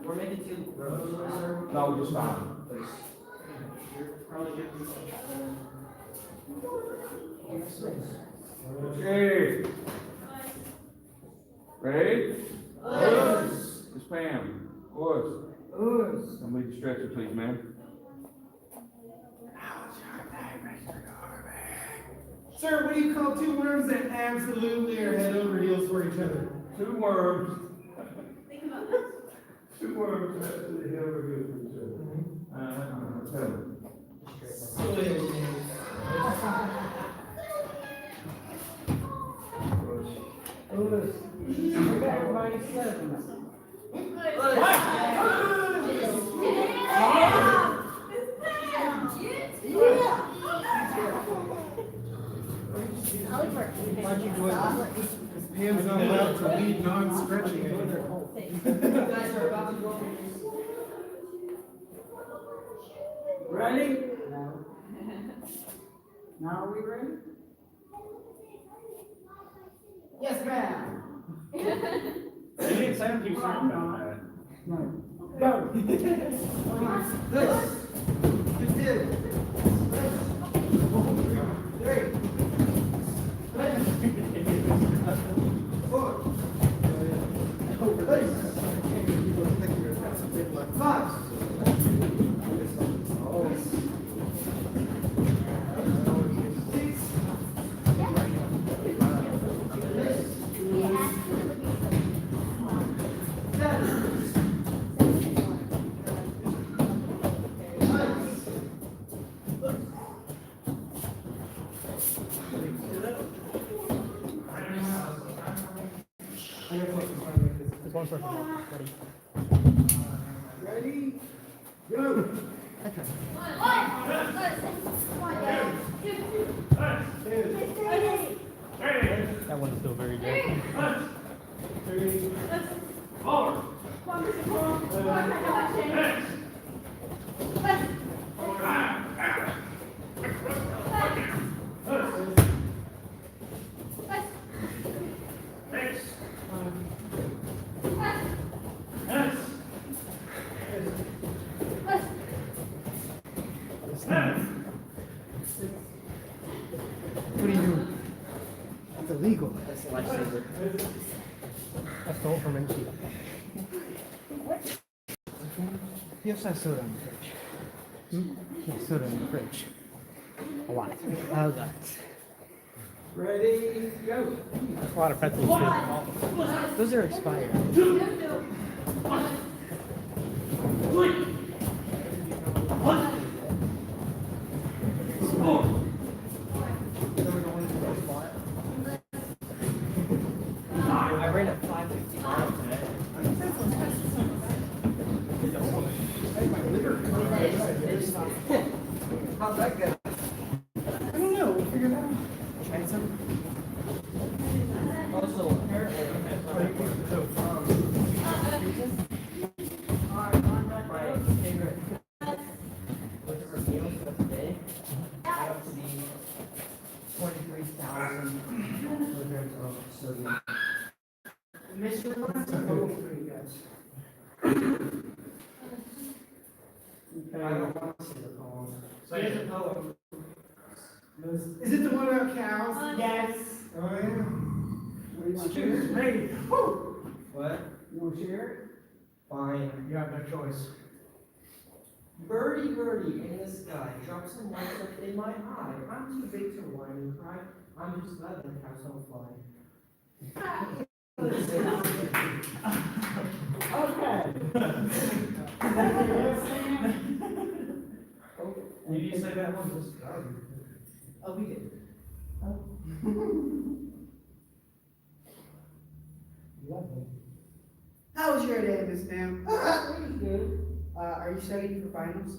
We're making two rows, sir. No, just fine. Okay. Ready? Yes. Miss Pam. Boys. Come lead the stretcher, please, ma'am. Sir, what do you call two worms that absolutely are head over heels for each other? Two worms. Two worms that the hell are good for each other. Tell them. Everybody sevens. Pam's not allowed to lead non-stretching anymore. You guys are about to go. Ready? No. Now are we ready? Yes, ma'am. You didn't sound too certain about that. No. Go. This. Two. Three. Four. Five. Ready? Go! That one's still very good. Three. What are you doing? That's illegal. That's a lifesaver. I stole from NC. You also have soda in the fridge. Yeah, soda in the fridge. A lot. A lot. Ready? Go! A lot of pretzels too. Those are expired. I ran at 5:50 miles today. How'd that go? I don't know. We'll figure it out. Try some. Also, apparently, my favorite liquor meal for the day got up to be 23,000 milligrams of sodium. Mr. Lawrence, for you guys. I don't want to see the poem. So here's a poem. Is it the one about cows? Yes. Oh, yeah. Excuse me. What? You want to share it? Fine. You have no choice. Birdie, birdie in the sky, drop some lights up in my eye. I'm too big to whine and cry. I'm just glad the cows don't fly. Okay. You didn't say that one? Just, Oh, we did. Lovely. How was your day, Miss Pam? Good. Are you studying for finals?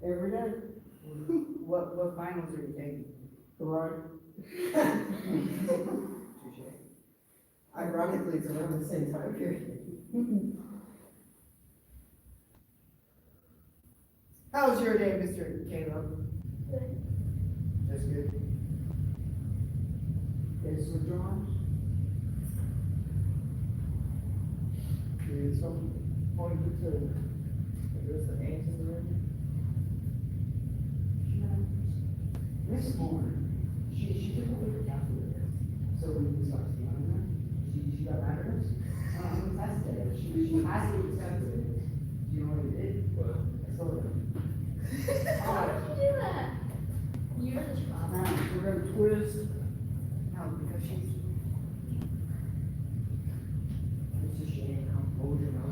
Every day. What finals are you taking? Right. Ironically, it's around the same time period. How was your day, Mr. Caleb? that's good. Is withdrawn? some pointed to, there's the answer there. This morning, she took away the calculator, so we can start stealing her. She got mad at us. That's it. She has to accept it. Do you know what it did? I told her. How did you do that? You're the child. We're gonna twist. No, because she's. It's a shame how old you know.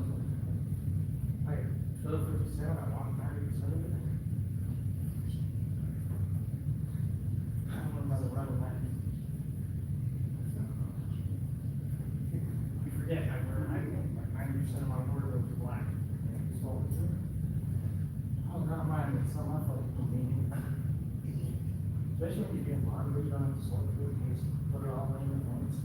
Like, 12%, I want 90% of it. I don't know about the run of that. You forget, I wear, like 90% of my wardrobe is black. So, oh, not mine, it's not my fault. Especially when you get laundry, you don't have to sort through it, you just put it all in at once.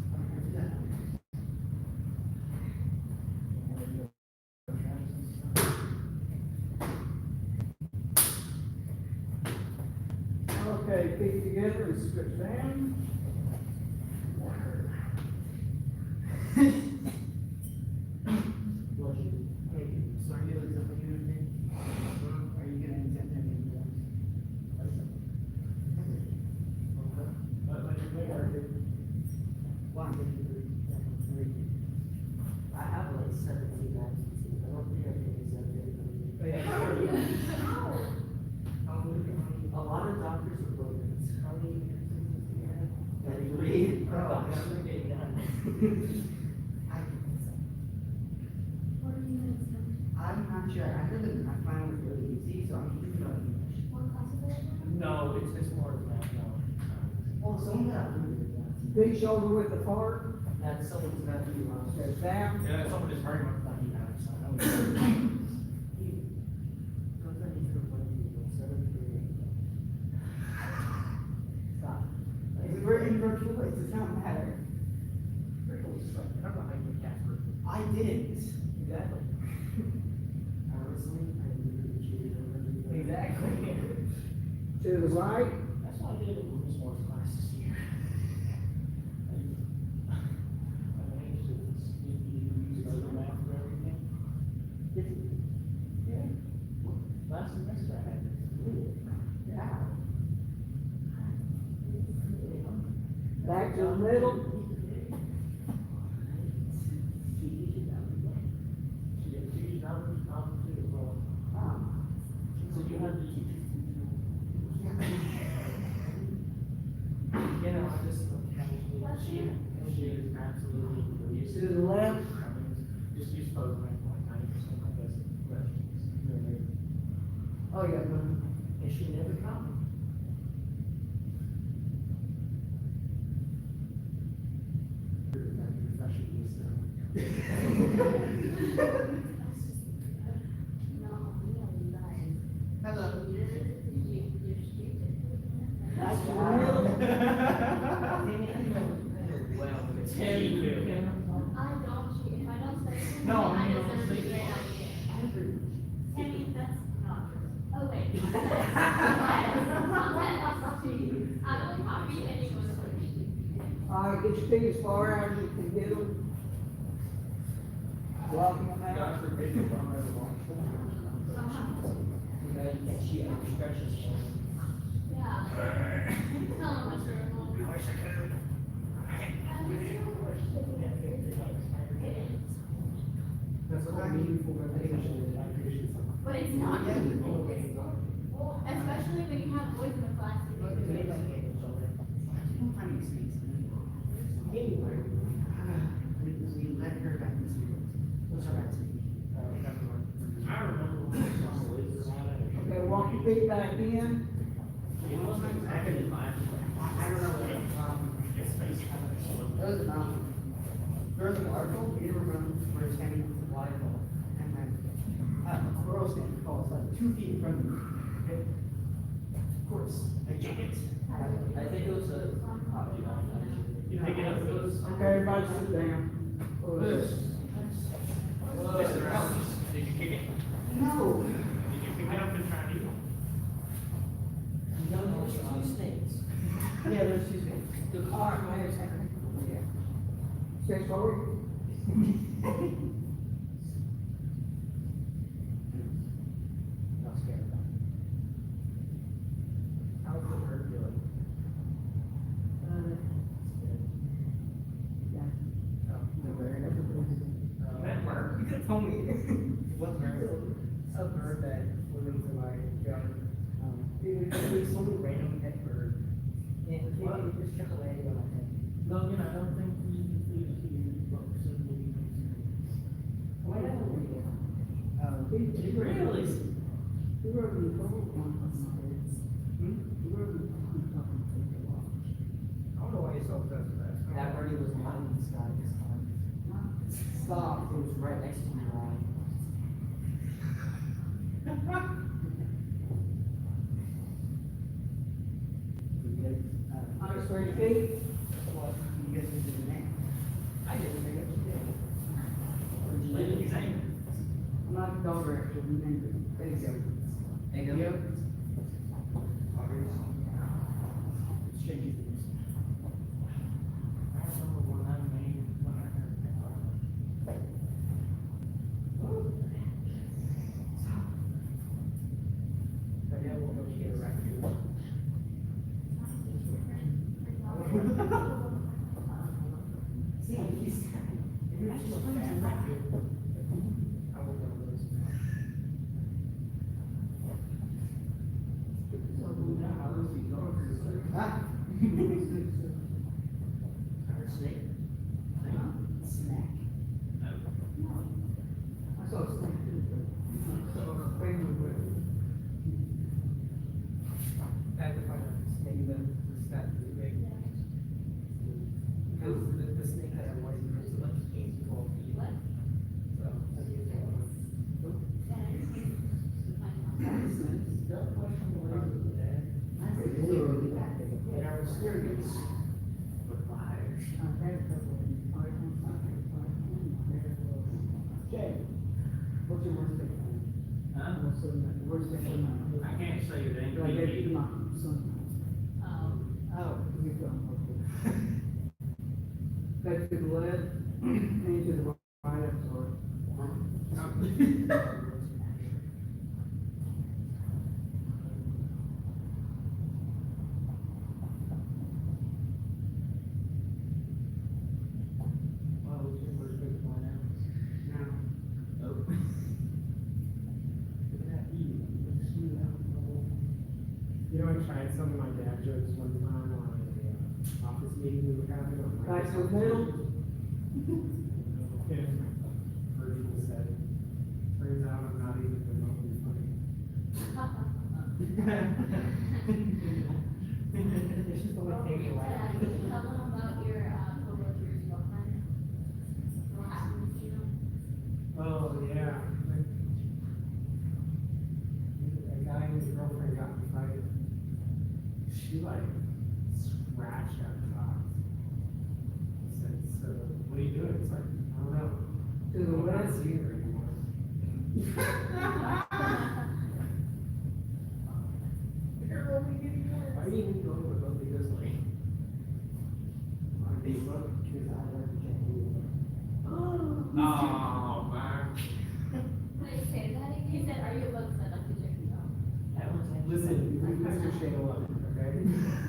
Okay, feet together and stretch down. What you, so are you looking for anything? Are you gonna attempt anything else? I have like 17 vaccines. I don't think I can a lot of doctors are broken. How many vaccines do you have? 33. Oh, What are you gonna say? I'm not sure. I heard that my plan was really easy, so I'm thinking about it. What class is it? No, it's more than that, no. Oh, someone got really Big shoulder with the fart, That's someone's got to be wrong. stretch down. Yeah, someone is very much not even having some. Stop. We were in virtual, it does not matter. I don't know how you Casper. I didn't. Exactly. Honestly, I really cheated on everything. Exactly. To the right, That's why I did it with Miss Moore's class this year. I managed to use the math for everything. Yeah. Last semester I had to do it. Yeah. back to the middle. So you have to keep. You know, I just, she is absolutely. To the left. Just use photo like 90% of my best questions. Oh, yeah, but it should never come. Hello. Back to the middle. It's heavy too. I don't cheat. If I don't say something, No, I you deserve don't to say be that. Tammy, that's not true. Oh, wait. I will copy anyone's question. All right, get your feet as far out as you can get them. Walking them out. Yeah. Tell them what's your role. That's what I mean for meditation. But it's not meaningful. Especially when you have boys in the class. Anyway, we let her back in school. What's her activity? I remember when I saw the laser on it. Okay, walk your feet back in. It wasn't exactly mine. I don't know. There was an article, you remember where it's hanging with the volleyball, and then a squirrel stand falls like 2 feet in front of me. Okay? Of course, I kick it. I think it was a. You pick it up, it was. Okay, everybody sit down. Mr. Ellis, did you kick it? No. Did you pick it up and try to eat it? No, there's 2 snakes. Yeah, there's 2 snakes. The car, my hair's Stay forward. You could have told me. What bird? A bird that was into my yard. There's so many random pet birds. And you just chuck away on my head. No, you know, I don't think we can feed it to you, but simply. Why don't we? Really? Whoever you go on, whoever you come and take a walk. I don't know why you're so obsessed with that. That birdie was not in the sky this time. Stop, it was right next to me, Ryan. Honestly, Kate, Well, you guys did the name. I didn't make it today. I'm not a dog director, remember. Thank you. Thank you. It's changing things. I remember when I made, when I heard that. But yeah, we'll go get a raccoon. See, he's, you're just playing a raccoon. I will go with this. Ah. Snake. Snack. I saw a snack too. I had to find a snake that was that big. Because the snake had a white nose, so like 8 to 12 feet. So, I gave it one. And I was serious. Jay, what's your worst thing? Huh? What's the worst thing for mine? I can't say it ain't. Like, I do not, sometimes. Oh. You go. Back to the left, and to the right, I'm sorry. Well, it's your first big one now. Now, Nope. You know, I tried some of my dad jokes one time on a office meeting we were having on back to the Microsoft middle. Teams. And Virgil said, turns out I'm not even remotely funny. It's just the way they Tell laugh. them about your, coworker's girlfriend. What happened to you? Oh, yeah. A guy and his girlfriend got in a fight. She like scratched at the box. I said, so what are you doing? It's like, I don't know. To the I'm not left. seeing her anymore. Why do you even go with both of this way? On Facebook? Oh, man. Wait, say that again. He said, are you about to set up the check out? Listen, Mr. Shayla, okay?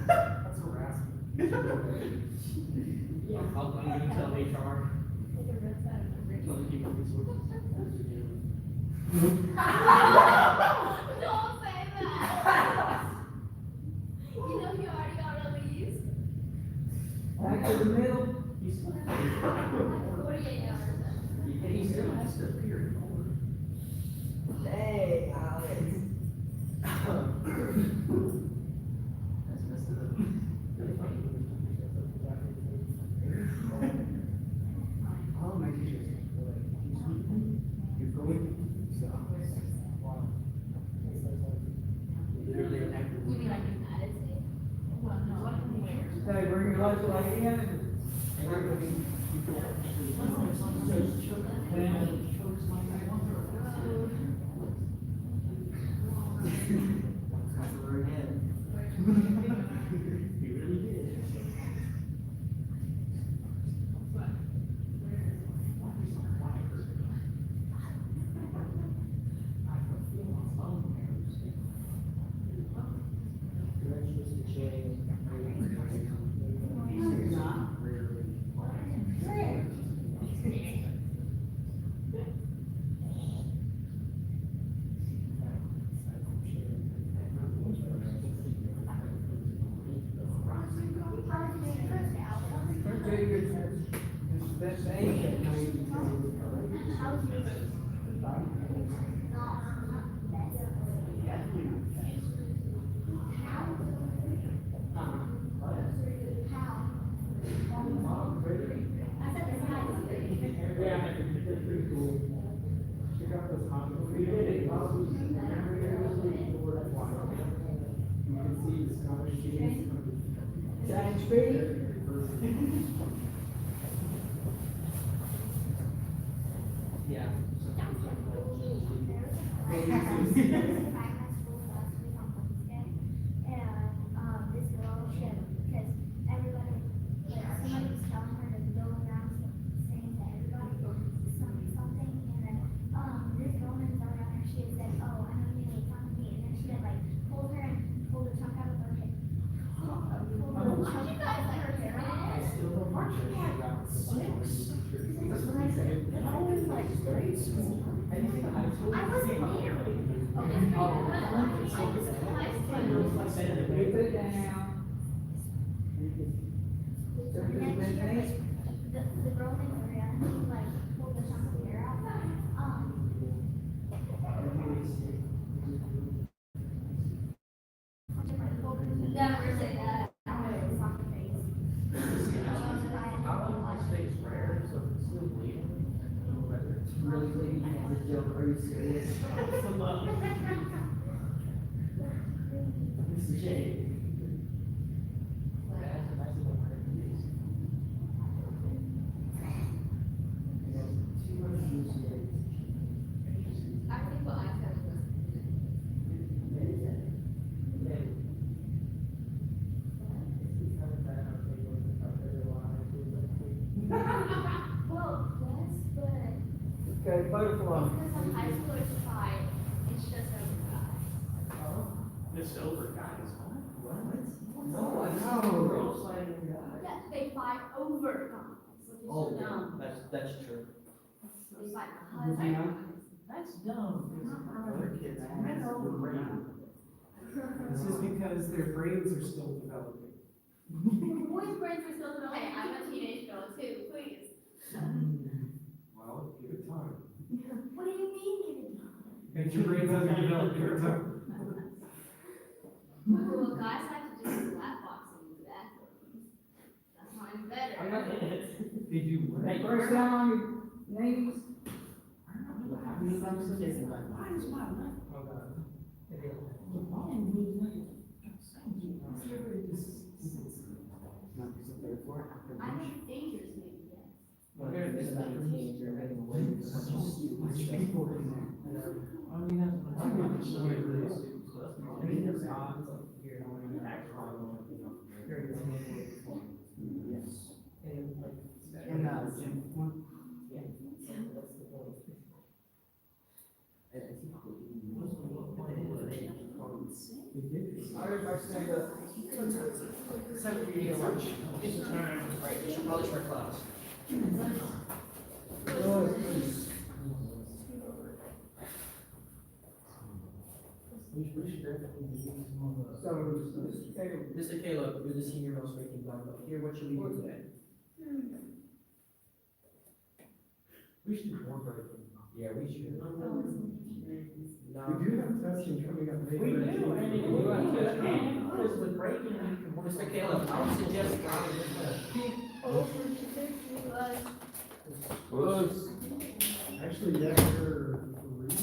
That's harassment. I'll go and tell HR. Like a rip out of the ring. Tell the human resources. Don't say that. You know he already got released. Back to the middle. 48 hours. And he still has to appear in court. Hey, Alex. That's messed up. Oh, my teacher. You're going, so. Literally an actor. You mean like an attitude? Well, no. Hey, bring your lights like in. That's where we're headed. He really did. He's not. was concrete. You can see the sky sheets. Giant tree. Yeah. This girl, because everybody, like, somebody was telling her to go around saying to everybody something, and then, this woman fell down and she had said, oh, I know you made fun of me, and then she had, like, pulled a chunk out of her head. Aren't you guys like her parents? That's what I said. And I was like, grade school. Anything in high school? I wasn't there. Okay, I was in high school. Keep it down. And then she had, like, the girl named Maria, and she like pulled the chunk of hair out. Never say that. I would sock her face. How long my state's rare, so it's still bleeding. It's really bleeding, it's still very serious. Mr. J. I think what I said was. Well, yes, but Okay, butterfly. because some high schoolers try, it's just over. This silver guy is on. No, I know. Girls sliding guys. Yeah, they fight over guys, which is Oh, so yeah, dumb. that's true. They fight because they're guys. That's dumb. Other kids, I know the brain. This is because their brains are still developing. Boys' brains are still developing. Hey, I'm a teenage girl too, please. Well, give it time. What do you mean, give it time? Make your brains underdeveloped, give it time. Well, guys have to do lap boxing in the bathrooms. That's not any better. They do what? Hey, first down on your knees. Why is my life? Oh, God. I think dangerous maybe, yes. Well, here, this is not a teenager, getting away with such a stupid thing. I mean, that's what I'm talking about. I mean, there's odds of here, I want to act on, you know, here it's yes. And like, And, Jim, one. yeah. That's the point. All right, I stand up. It's time for you to get lunch. It's your turn. Right, you should probably start class. We should definitely do some more. So, Mr. Caleb, Mr. Caleb, you're the senior most ranking black belt. Here, what should we do today? We should do more breaking. Yeah, we should. No. We do have testing coming up. We do, and if you want to and Chris with breaking, Mr. Caleb, I would suggest. Was. Actually, yeah, you're three.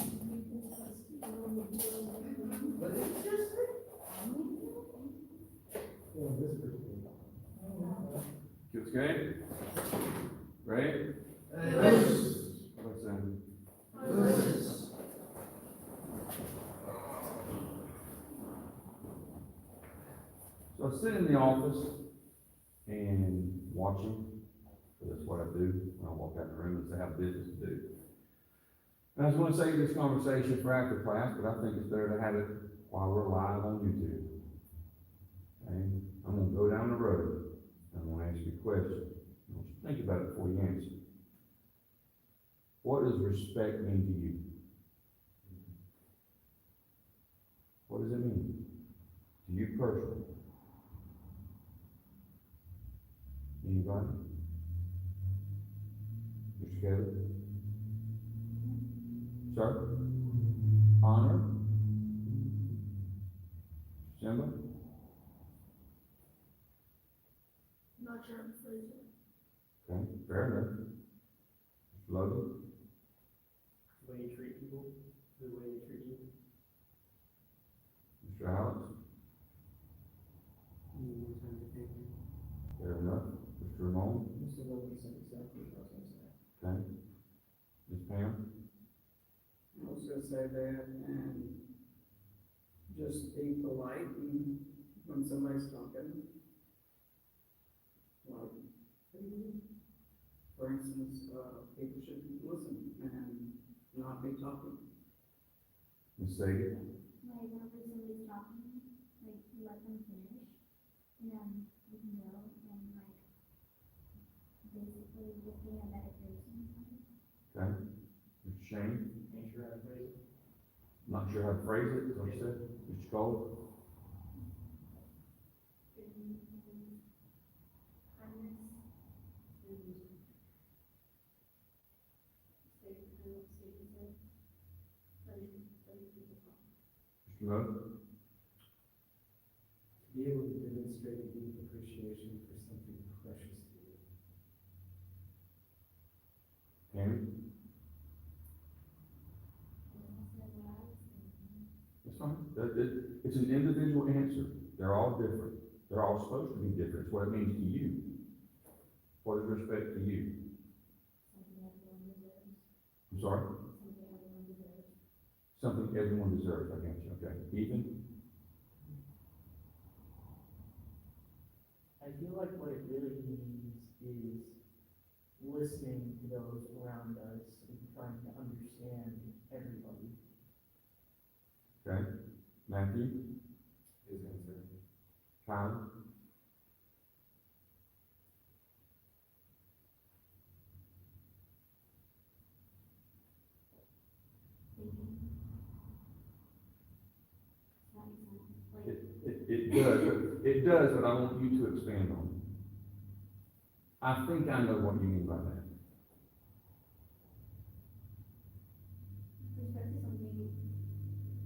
But it's just. Oh, this person. Kids game? Ready? What's that? So I sit in the office and watching, so that's what I do when I walk out the room and say I have business to do. And I just want to save this conversation for after class, but I think it's better to have it while we're live on YouTube. Okay? I'm gonna go down the road, and I'm gonna ask you a question. I want you to think about it before you answer. What does respect mean to you? What does it mean to you personally? Anybody? Mr. Kelly? Sir? Honor? Simba? Not sure I'm freezing. Okay, fair enough. Mr. Logan? way you treat people, the way they treat you. Mr. Alex, fair enough. Mr. Ramon, Mr. Logan said exactly what I was gonna say. okay. Ms. Pam, I was gonna say that, and just be polite and when somebody's talking. Like, for instance, people should listen and not be talking. Ms. Sadie, Like, whenever somebody's talking, like, you let them finish, and then you can go, and like, basically just being a better person. okay. Mr. Shane, Make sure I phrase it. not sure how to phrase it, is what you said. Mr. Cole, Mr. Moe, Be able to demonstrate a deep appreciation for something precious to you. Tammy, that's fine. It's an individual answer. They're all different. They're all supposed to be different. It's what it means to you. What is respect to you? I'm sorry? Something everyone deserves, I got you, okay. Ethan? I feel like what it really means is listening to those around us and trying to understand everybody. Okay. Matthew? His answer. Tyler? It does, but I want you to expand on it. I think I know what you mean by that. Respect is something,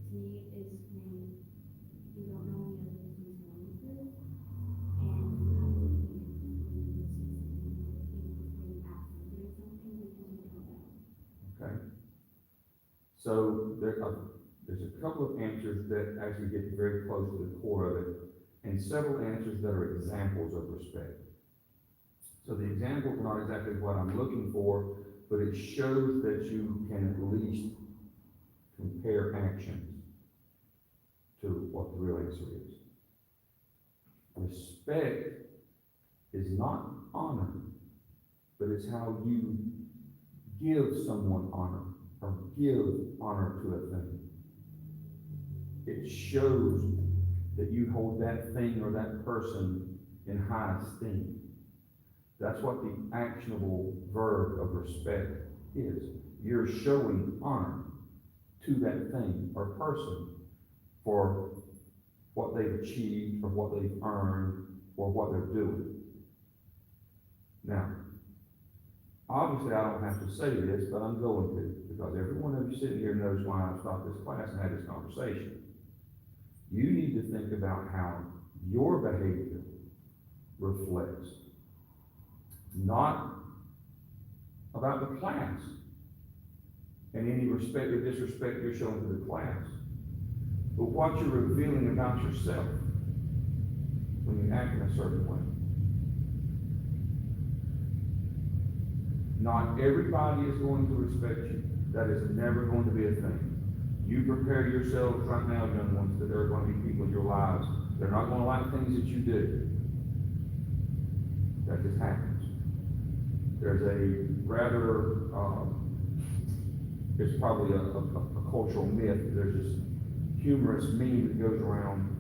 to me, is when you don't know the other person's going through, and you have to think before you say something, or think before you act on doing something, because you don't know. Okay? So there's a couple of answers that actually get very close to the core of it, and several answers that are examples of respect. So the examples are not exactly what I'm looking for, but it shows that you can at least compare actions to what the real answer is. Respect is not honor, but it's how you give someone honor, or give honor to a thing. It shows that you hold that thing or that person in high esteem. That's what the actionable verb of respect is. You're showing honor to that thing or person for what they've achieved or what they've earned or what they're doing. Now, obviously I don't have to say this, but I'm going to, because every one of you sitting here knows why I stopped this class and had this conversation. You need to think about how your behavior reflects, not about the class and any respect or disrespect you're showing to the class, but what you're revealing about yourself when you act in a certain way. Not everybody is going to respect you. That is never going to be a thing. You prepare yourselves right now, young ones, that there are going to be people in your lives. They're not going to like things that you do. That just happens. There's a rather, it's probably a cultural myth. There's this humorous meme that goes around,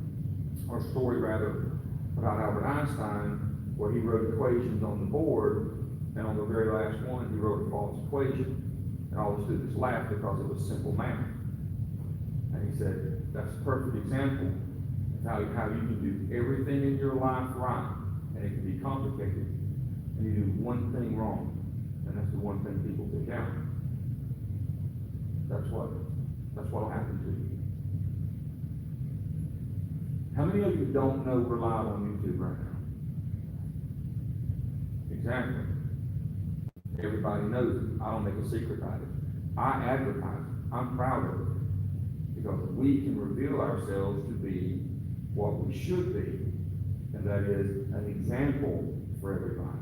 or story rather, about Albert Einstein, where he wrote equations on the board, and on the very last one, he wrote a false equation. And all the students laughed because it was simple math. And he said, that's a perfect example of how you can do everything in your life right, and it can be complicated, and you do one thing wrong, and that's the one thing people pick out. That's what'll happen to you. How many of you don't know we're live on YouTube right now? Exactly. Everybody knows it. I don't make a secret about it. I advertise it. I'm proud of it. Because we can reveal ourselves to be what we should be, and that is an example for everybody.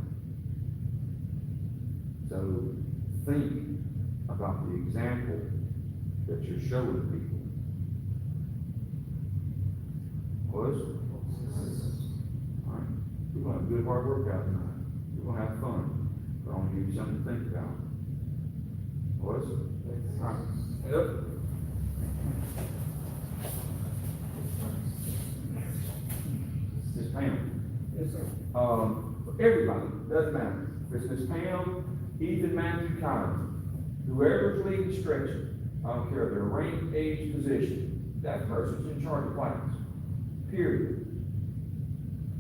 So think about the example that you're showing people. Was? All right. We're gonna have a good hard workout tonight. We're gonna have fun. But I want to give you something to think about. Was? All right. Yep. Miss Pam. Yes, sir. For everybody, doesn't matter. If it's Miss Pam, Ethan, Matthew, Kyle, whoever's leading stretching, I don't care if they're rank, age, position, that person's in charge of class. Period.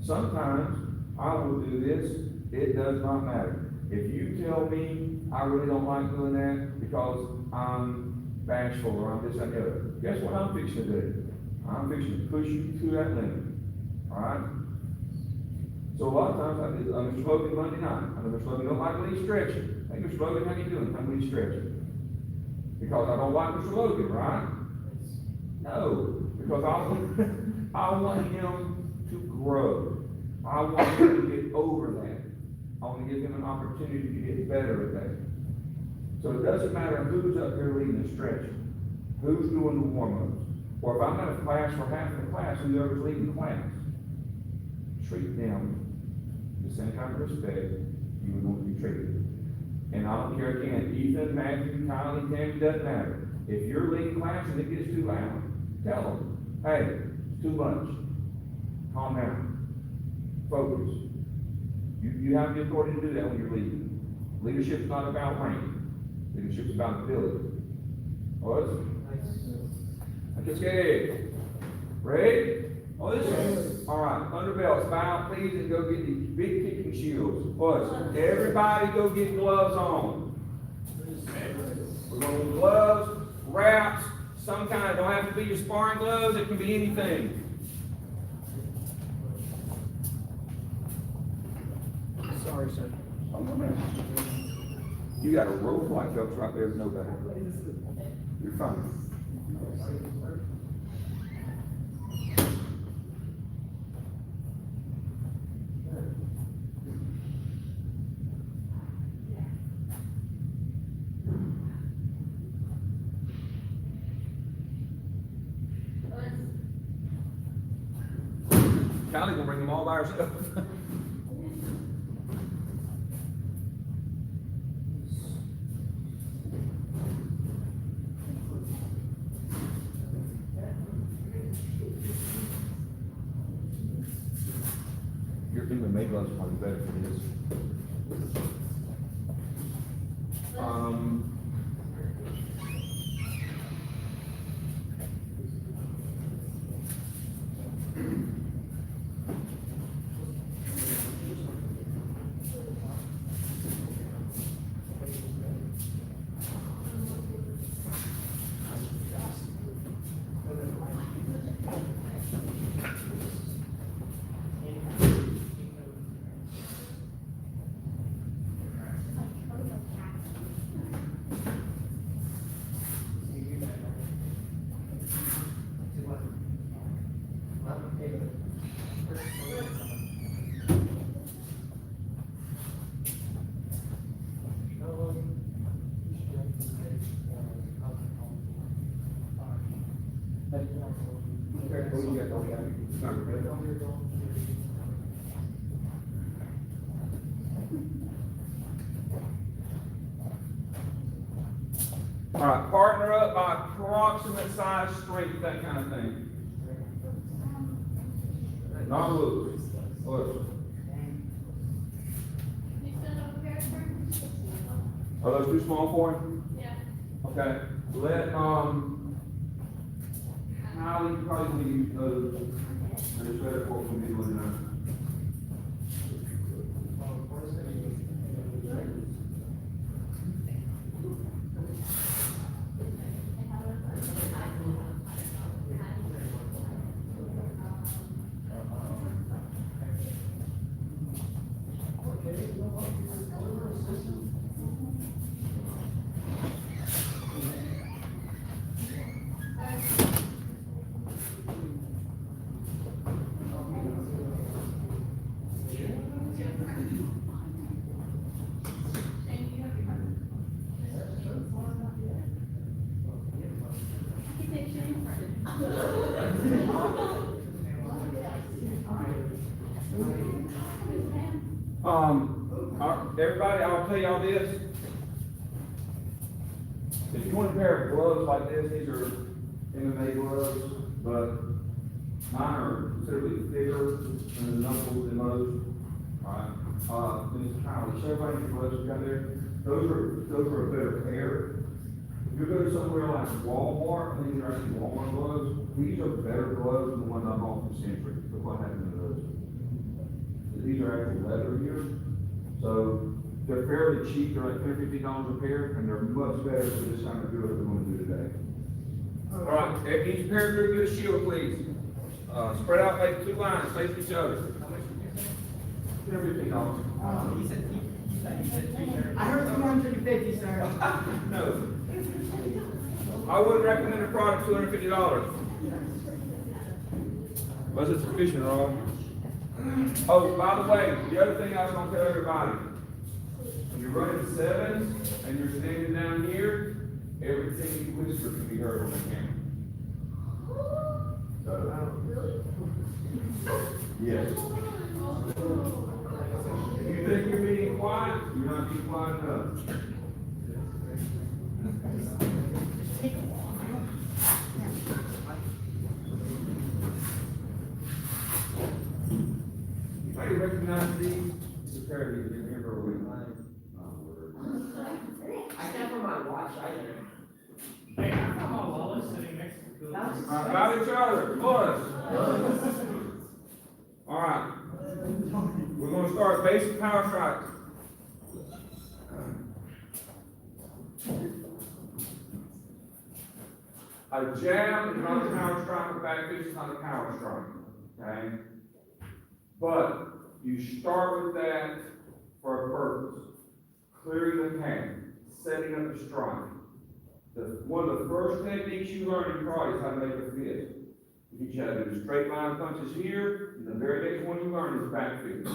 Sometimes I will do this, it does not matter. If you tell me I really don't like doing that because I'm bashful or I'm this, that, and the other, guess what I'm fixing to do? I'm fixing to push you to that limit. Alright? So a lot of times I do, I'm Mr. Logan Monday night. I know Mr. Logan don't like when he's stretching. Hey, Mr. Logan, how you doing? I'm when he's stretching. Because I don't like Mr. Logan, right? No, because I want him to grow. I want him to get over that. I want to give him an opportunity to get better at that. So it doesn't matter who's up here leading the stretch, who's doing the warm-ups, or if I'm in a class for half of the class, whoever's leading the class, treat them with the same kind of respect you would want to be treated. And I don't care again, Ethan, Matthew, Kylie, Tammy, doesn't matter. If you're leading class and it gets too loud, tell them, hey, it's too much. Calm down. Focus. You have the authority to do that when you're leading. Leadership's not about rank. Leadership's about ability. What? Okay. Ready? Oh, this is. All right. Under belts. Bow, please, and go get the big kicking shields. What? Everybody go get gloves on. We're going to need gloves, wraps, some kind. Don't have to be your sparring gloves. It can be anything. Sorry, sir. Oh, no, man. You got a row of white belts right there, no better. You're fine. Callie gonna bring them all by herself. Your England made gloves are probably better for this. All right, partner up by approximate size strength, that kind of thing. Not loose. Look. Are those too small for him? Yeah. Okay. Let Kylie probably use those. And it's better for some people than that. Everybody, I'll tell y'all this. If you want a pair of gloves like this, these are MMA gloves, but mine are considerably thicker than the knuckles and those. Alright, Mr. Kylie, show everybody the gloves you got there. Those are a better pair. If you go to somewhere like Walmart, I think they're actually Walmart gloves, these are better gloves than the ones I bought from Century. Look what happened to those. These are actually leather here, so they're fairly cheap, they're like $50 a pair, and they're much better for this kind of good that we're gonna do today. All right, each pair of good shield, please. Spread out like 2 lines, face each other. $50. You said I heard 250, sir. No. I wouldn't recommend a product $250. Unless it's a fishing rod. Oh, by the way, the other thing I was gonna tell everybody, when you're running 7s and you're standing down here, everything you whisper can be heard on the camera. So, yes. If you think you're being quiet, you're not being quiet enough. Anybody recognize these? It's a pair of these, you remember we I stand for my watch, Hey, how come all Wallace sitting next to the About each other, plus. All right. We're gonna start basic power strikes. A jab is not a power strike, a back fist is not a power strike, okay? But you start with that for a purpose. Clearing the path, setting up the strike. One of the first techniques you learn in karate is how to make a fist. You teach you how to do straight line punches here, and the very next one you learn is back fist,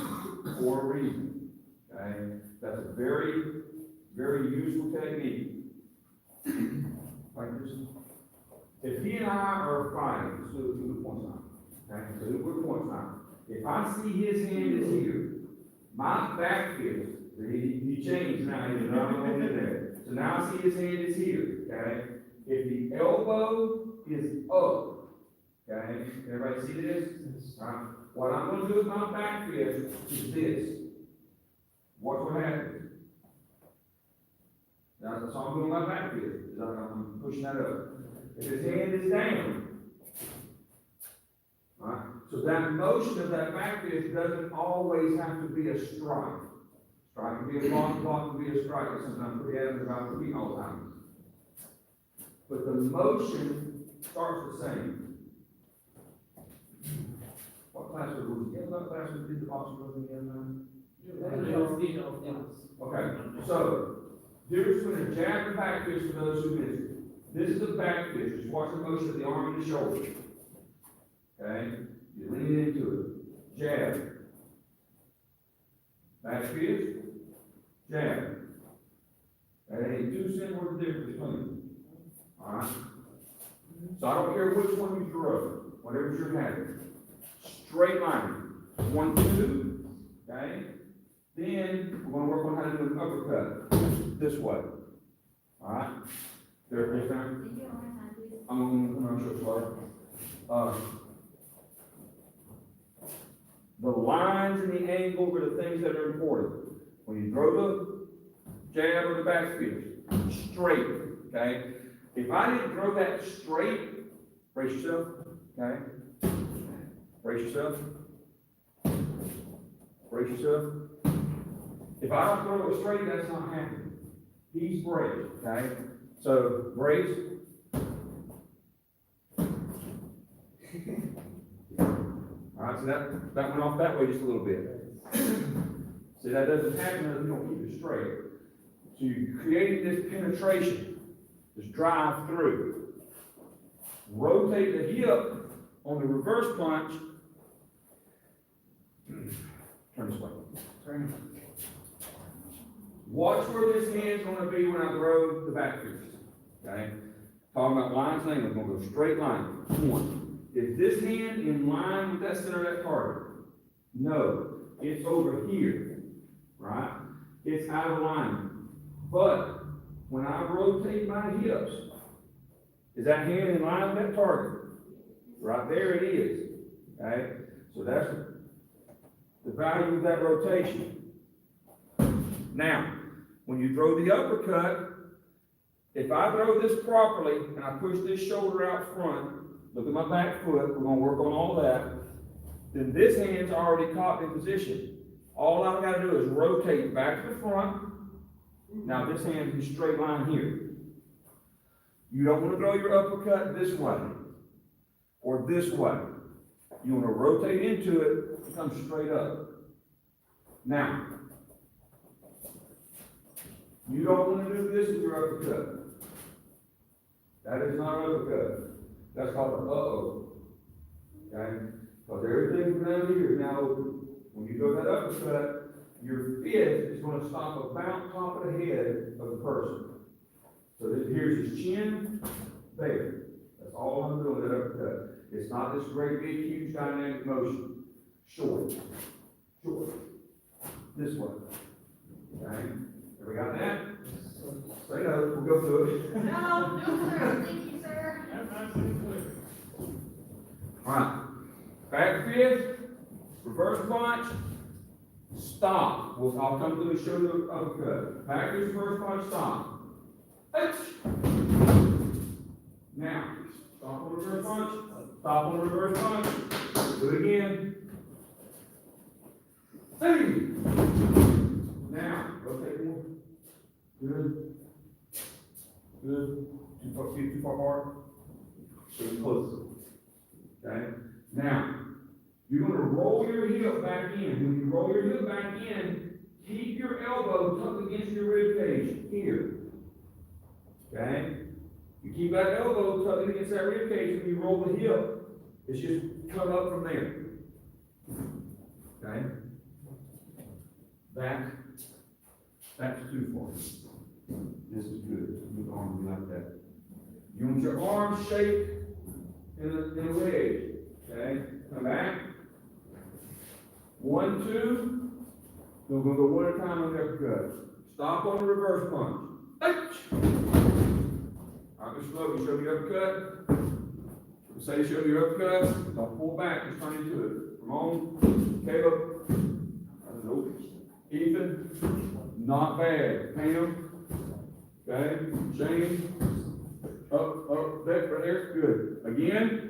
for a reason, okay? That's a very, very useful technique. Like this. If he and I are fighting, let's do the point time, okay? So do the point time. If I see his hand is here, my back fist, he changed now, he's not over there. So now I see his hand is here, okay? If the elbow is up, okay? Everybody see this? What I'm gonna do with my back fist is this. Watch what happens. That's all I'm doing with my back fist, is I'm pushing that up. If his hand is down, alright? So that motion of that back fist doesn't always have to be a strike. Strike can be a block can be a strike, or something I'm pretty adamant about for me all the time. But the motion starts the same. What class was it? You know what class we did the boxing rule again? Okay, so, difference between a jab and back fist for those who missed it. This is a back fist. Just watch the motion of the arm and the shoulder. Okay? You lean into it. Jab. Back fist. Jab. That ain't too similar difference between them. Alright? So I don't care which one you throw. Whatever's your habit. Straight line. 1, 2. Okay? Then we're going to work on how to do an uppercut. This way. Alright? There, this time. Did you learn how to do this? I'm gonna show slow. The lines and the angles are the things that are important. When you throw the jab or the back fist, straight, okay? If I didn't throw that straight, brace yourself, okay? Brace yourself. Brace yourself. If I don't throw it straight, that's not happening. He's braced, okay? So, brace. Alright, so that went off that way just a little bit. See, that doesn't happen if you don't keep it straight. So you're creating this penetration, this drive through. Rotate the hip on the reverse punch. Turn this way. Turn. Watch where this hand's going to be when I throw the back fist. Okay? Talking about lines and angles, we're gonna go straight line. One, is this hand in line with that center of that target? No, it's over here, right? It's out of alignment. But when I rotate my hips, is that hand in line with that target? Right there it is, okay? So that's the value of that rotation. Now, when you throw the uppercut, if I throw this properly and I push this shoulder out front, look at my back foot, we're gonna work on all that, then this hand's already caught in position. All I've gotta do is rotate back to the front. Now this hand's in straight line here. You don't wanna throw your uppercut this way or this way. You wanna rotate into it and come straight up. Now, you don't wanna do this with your uppercut. That is not an uppercut. That's called an uh-oh. Okay? Because everything from down here, now, when you go that uppercut, your fist is gonna stop about top of the head of the person. So here's his chin, there. That's all I'm doing with that uppercut. It's not this great big huge dynamic motion. Short. Short. This way. Okay? Everybody got that? Say no, we'll go through it. No, sir, thank you, sir. That's absolutely clear. Alright. Back fist, reverse punch, stop. I'll come through and show you the uppercut. Back fist, reverse punch, stop. Now, stop on the reverse punch, stop on the reverse punch, do it again. Hey! Now, rotate more. Good. Good. Too far apart. Getting closer. Okay? Now, you're gonna roll your hip back in. When you roll your hip back in, keep your elbow tucked against your rib cage here. Okay? You keep that elbow tucked against that rib cage when you roll the hip. It's just come up from there. Okay? That's too far. This is good. Your arm be like that. You want your arm shaped in a wedge. Okay? Come back. 1, 2. We're going to go one at a time on the uppercut. Stop on the reverse punch. I'll go slow. You show me your uppercut. Say you show me your uppercut. Don't pull back. Just turn into it. Come on. Caleb. Nope. Ethan. Not bad. Pam. Okay. Shane. Up, that right there. Good. Again.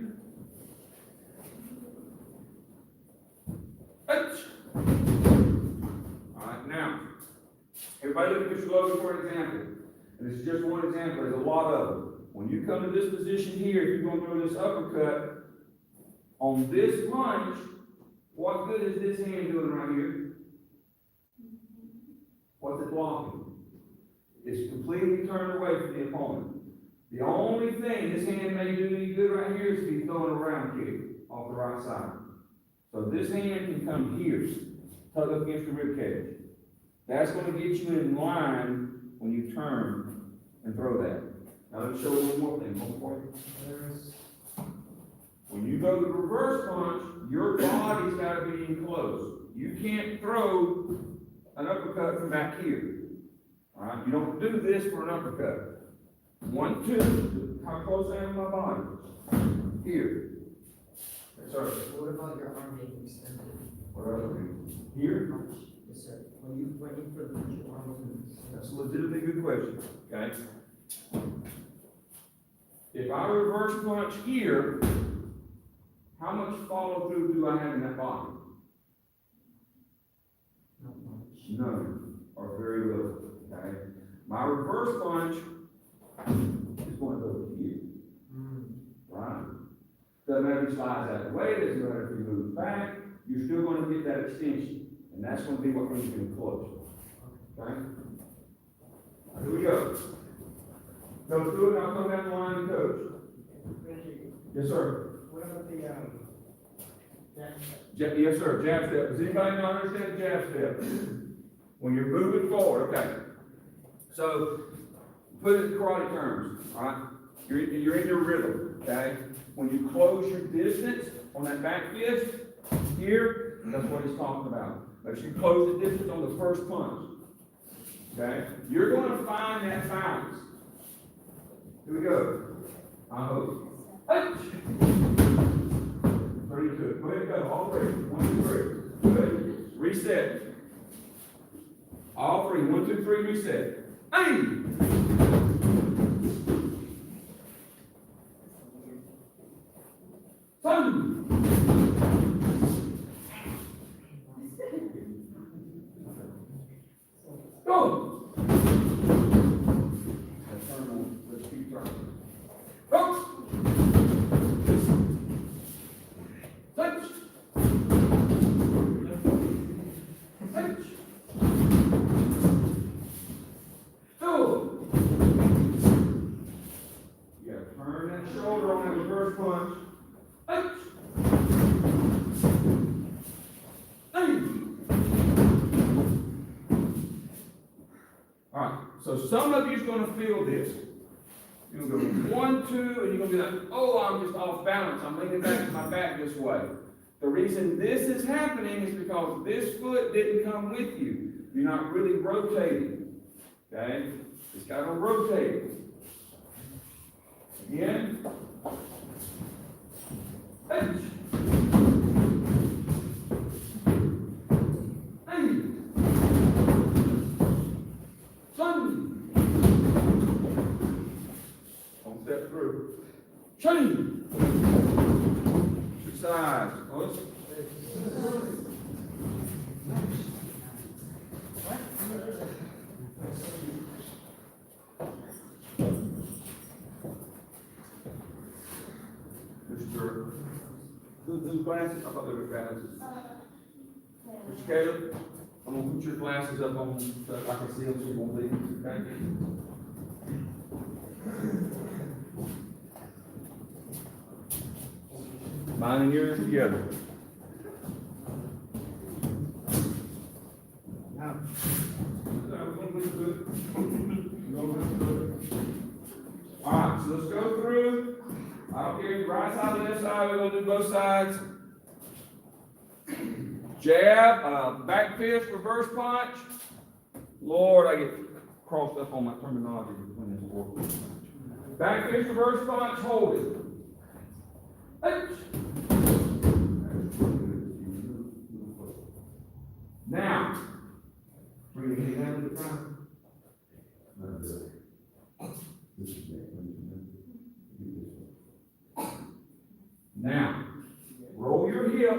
Alright, now, everybody look at your logo for an example. And this is just one example, there's a lot of them. When you come to this position here, if you're going to throw this uppercut, on this punch, what good is this hand doing right here? What's it blocking? It's completely turned away from the opponent. The only thing this hand may do any good right here is be throwing a round kick off the right side. So this hand can come here, tuck up against the rib cage. That's going to get you in line when you turn and throw that. Now let's show one more thing. One more thing. When you go to the reverse punch, your body's got to be in close. You can't throw an uppercut from back here. All right? You don't do this for an uppercut. 1, 2. How close I am to my body? Here. Yes, sir. What about your arm being extended? What else are you? Here? Yes, sir. When you throw the punch, your arm opens. That's a legitimately good question, okay? If I reverse punch here, how much follow through do I have in that body? Not much. None, or very little, okay? My reverse punch is going to go here, right? Doesn't matter if he slides out of the way, doesn't matter if he moves back, you're still going to get that extension, and that's going to be what brings you in close, okay? Here we go. Go through it, and I'll come down the line and coach. Reggie, Yes, sir. what about the, jab Yes, sir, jab step. Does anybody not understand jab step? When you're moving forward, okay. So, put it in karate terms, all right? You're in your rhythm, okay? When you close your distance on that back fist, here, that's what he's talking about. Make sure you close the distance on the first punch. Okay? You're going to find that balance. Here we go. I hope. Hey! 32. Go ahead and go. All three. 1, 2, 3. Good. Reset. All three. 1, 2, 3. Reset. Hey! Fun! Go! Let's keep turning. Go! Touch! Touch! Go! You gotta turn that shoulder on that reverse punch. Touch! Alright, so some of you's gonna feel this. You're gonna go 1, 2, and you're gonna be like, oh, I'm just off balance. I'm leaning back to my back this way. The reason this is happening is because this foot didn't come with you. You're not really rotating. Okay? It's gotta rotate. Again. Hey. Hey. Son. Don't step through. Change. Two sides. Close. Mr. Whose glasses? I thought they were glasses. Mr. Caleb, I'm gonna put your glasses up on so I can see them so you won't leave. Okay? Mine and yours together. Now. Alright, so let's go through. I don't care, right side, left side, we're gonna do both sides. Jab, back fist, reverse punch. Lord, I get crossed up on my terminology between this four. Back fist, reverse punch, hold it. Hey. Now, bring your hand down to the front. This is it. Now, roll your hip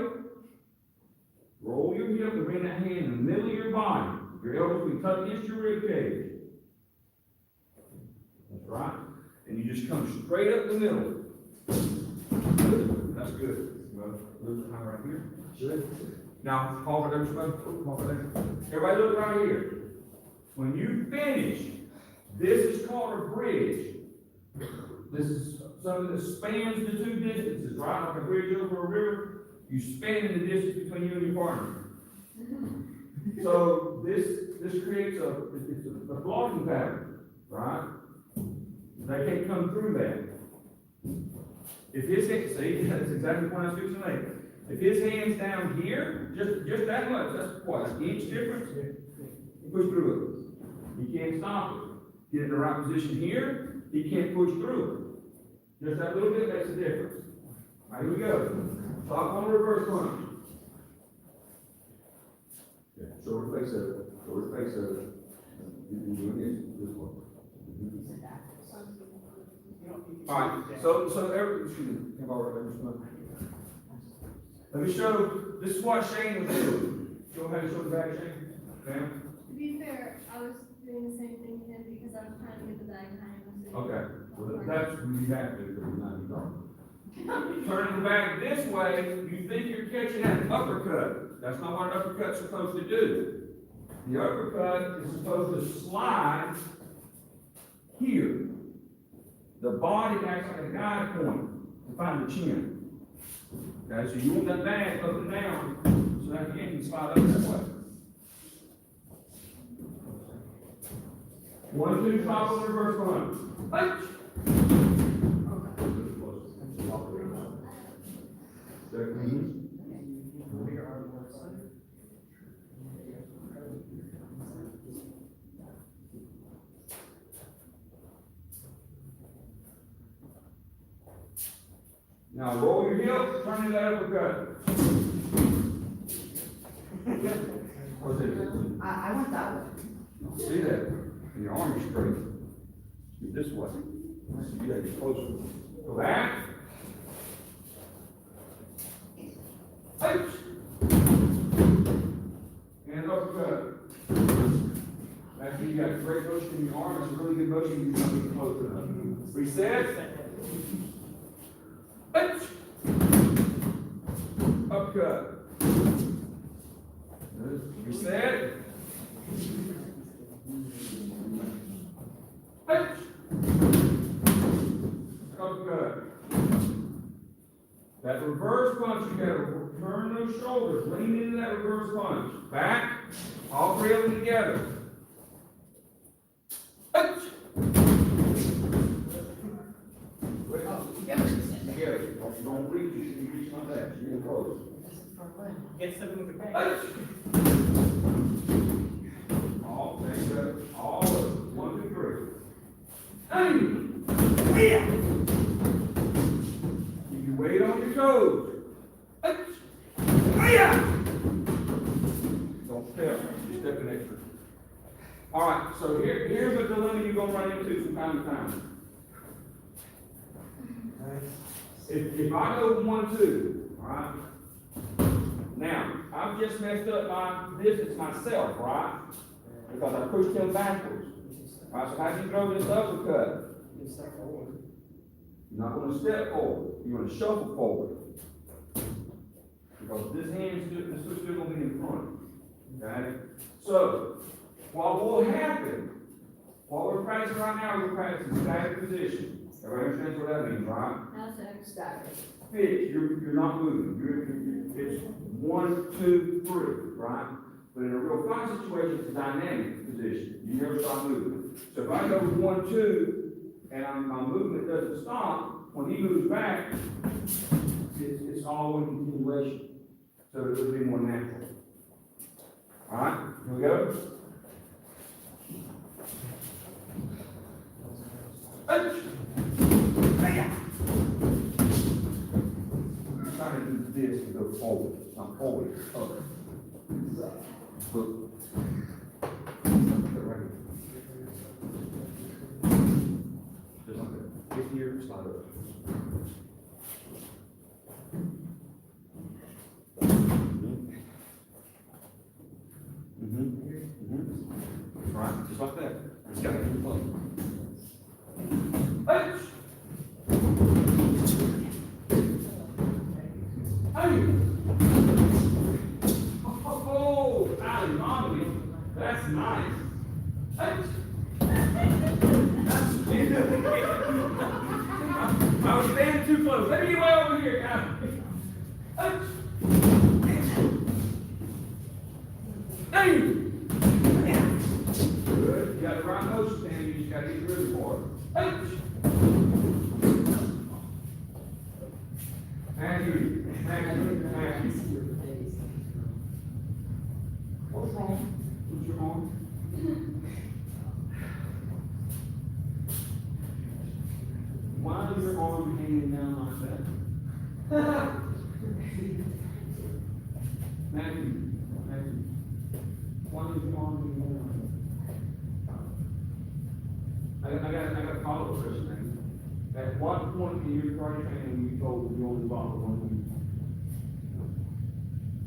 and bring that hand in the middle of your body. Your elbows will tuck against your rib cage. That's right. And you just come straight up the middle. That's good. Well, look right here. Good. Now, call for there. Everybody look right here. When you finish, this is called a bridge. This is something that spans the two distances, right? Like a bridge over a river, you span the distance between you and your partner. So this creates a blocking pattern, right? They can't come through that. If his hand, see, that's exactly what I was fixing to make. If his hand's down here, just that much, that's what, an inch difference? You push through it. He can't stop it. Get in the right position here, he can't push through it. Just that little bit makes a difference. All right, here we go. Top on the reverse punch. Yeah, shoulder face over. Shoulder face over. You can do this one. All right, let me show, this is what Shane was doing. Go ahead and show the back, Shane. Okay. To be fair, I was doing the same thing to him because I was trying to get the bag behind him. Okay, well, that's what you have to do, because it's not your problem. Turning the bag this way, you think you're catching an uppercut. That's not what an uppercut's supposed to do. The uppercut is supposed to slide here. The body acts like a guide point to find the chin. Okay, so you want that bag up and down so that hand can slide up that way. 1, 2, top on the reverse punch. Punch! Now roll your hip, turn into that uppercut. What's it? I went that way. See that? And your arm is straight. Get this way. You gotta get closer. Go back. Ouch. And uppercut. After you got great motion in your arm, it's a really good motion. You're gonna get closer enough. Reset. Ouch. Uppercut. Reset. Ouch. Uppercut. That reverse punch, you gotta turn those shoulders, lean into that reverse punch. Back, all three of them together. Ouch. Together. Don't reach, you should be reaching like that, you're getting close. Get something with the back. Ouch. All, thank you, all of it, 1, 2, 3. Hey! Keep your weight on your toes. Ouch. Hiya! Don't step, you're stepping extra. All right, so here's a dilemma you're gonna run into from time to time. If I go 1, 2, all right? Now, I've just messed up my distance myself, right? Because I pushed him backwards. All right, so how do you throw this uppercut? You step forward. You're not gonna step forward, you're gonna shuffle forward. Because this hand is still gonna be in front, okay? So, what will happen, what we're practicing right now, we're practicing static position. Everybody understands what that means, right? How's that? Static. Fixed, you're not moving, it's 1, 2, 3, right? But in a real fight situation, it's a dynamic position, you never stop moving. So if I go 1, 2, and my movement doesn't stop, when he moves back, it's all one continuation. So it would be more natural. All right, here we go. Ouch. Hiya. I'm trying to do this and go forward, not forward, up. Look. Just like that. Get here, slide up. Right, just like that. Just gotta keep playing. Ouch! Hey! Oh, Ali, mommy, that's nice. Ouch! I was standing too close. Let me get way over here, guys. Ouch! Hey! Good. You got the right motion, Sandy. You just got to get rid for it. Ouch! Thank you. Thank you. Thank you. What's wrong? What's your arm? Why is your arm hanging down like that? Matthew. Why is your arm hanging down like that? I got a follow-up question. At what point in your karate training were you told you only fought for 1 week?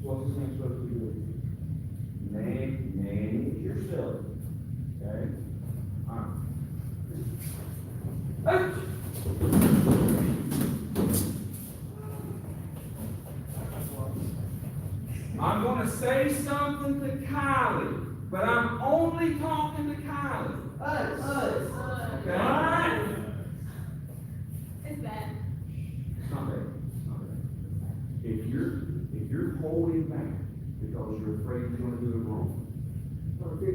What's this man supposed to be doing? Name yourself. Okay? Alright. Ouch! I'm going to say something to Kylie, but I'm only talking to Kylie. Us. Okay? Alright? It's bad. It's not bad. It's not bad. If you're holding back because you're afraid you're going to do it wrong, I don't care.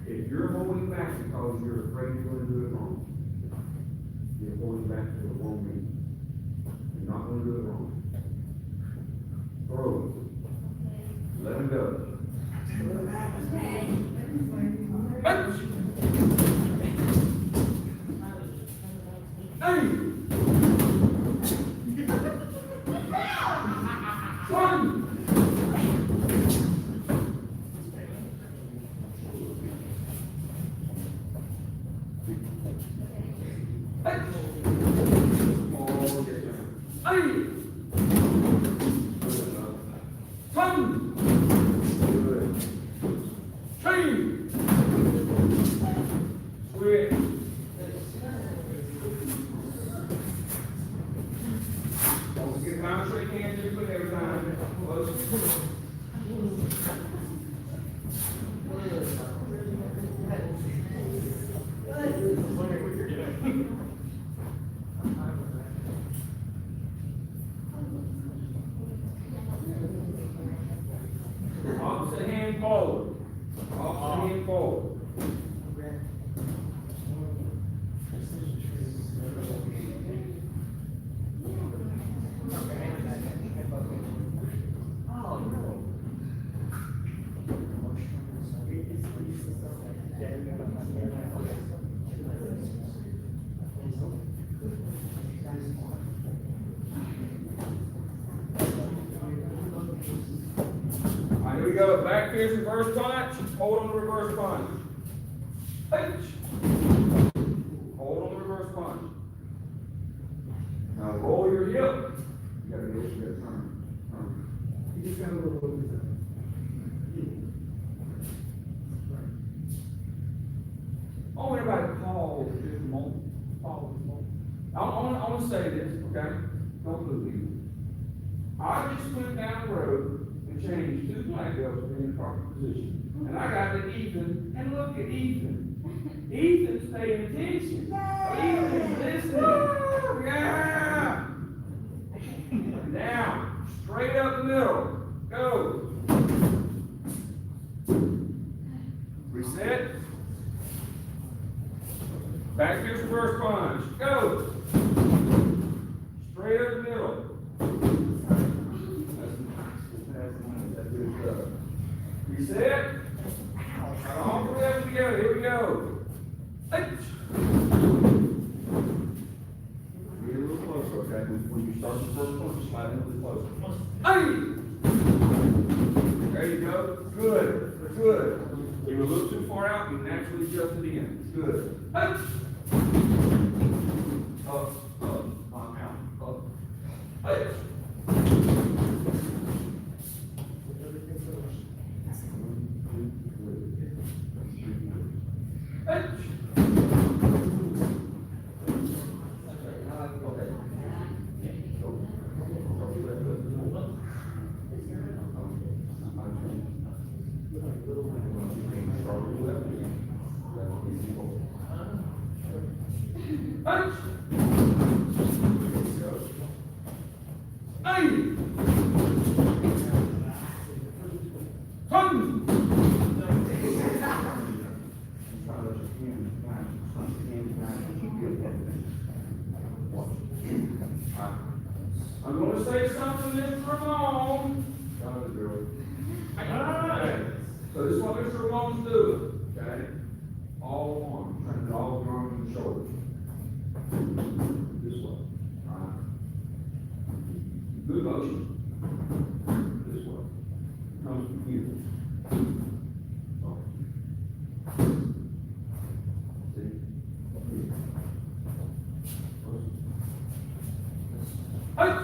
if you're holding back because you're afraid you're going to do it wrong, you're holding back for the wrong reason. You're not going to do it wrong. Throw it. Let him go. Ouch! Hey! Hey! Oh, get down. Hey! Come! Good. Train! Switch. Don't get around, shake hands, just put every time. Close. Opposite hand forward. Opposite hand forward. Oh, no. All right, here we go. Back fierce reverse punch. Hold on the reverse punch. H. Hold on the reverse punch. Now roll your hip. You gotta go, you gotta turn. You just gotta look over the. Oh, everybody pause just a moment. Pause just a moment. I wanna say this, okay? Don't believe me. I just went down the road and changed 2 black belts to be in the proper position. And I got to Ethan, and look at Ethan. Ethan's paying attention. Ethan's listening. Yeah! Down, straight up the middle. Go. Reset. Back fierce reverse punch. Go. Straight up the middle. That's good stuff. Reset. All the way up together. Here we go. Hey. Get a little closer, okay? When you start the first punch, slide in a little closer. Hey. There you go. Good. Good. You were a little too far out. You naturally adjusted in. Good. Hey. Up. Out. Up. Hey. I'm going to say something, Mr. Ramon. Okay. So this is what Mr. Ramon's doing, okay? All arms, trying to do all the arms and shoulders. This way. All right. Good motion. This way. Comes from here. Oh. See? Out!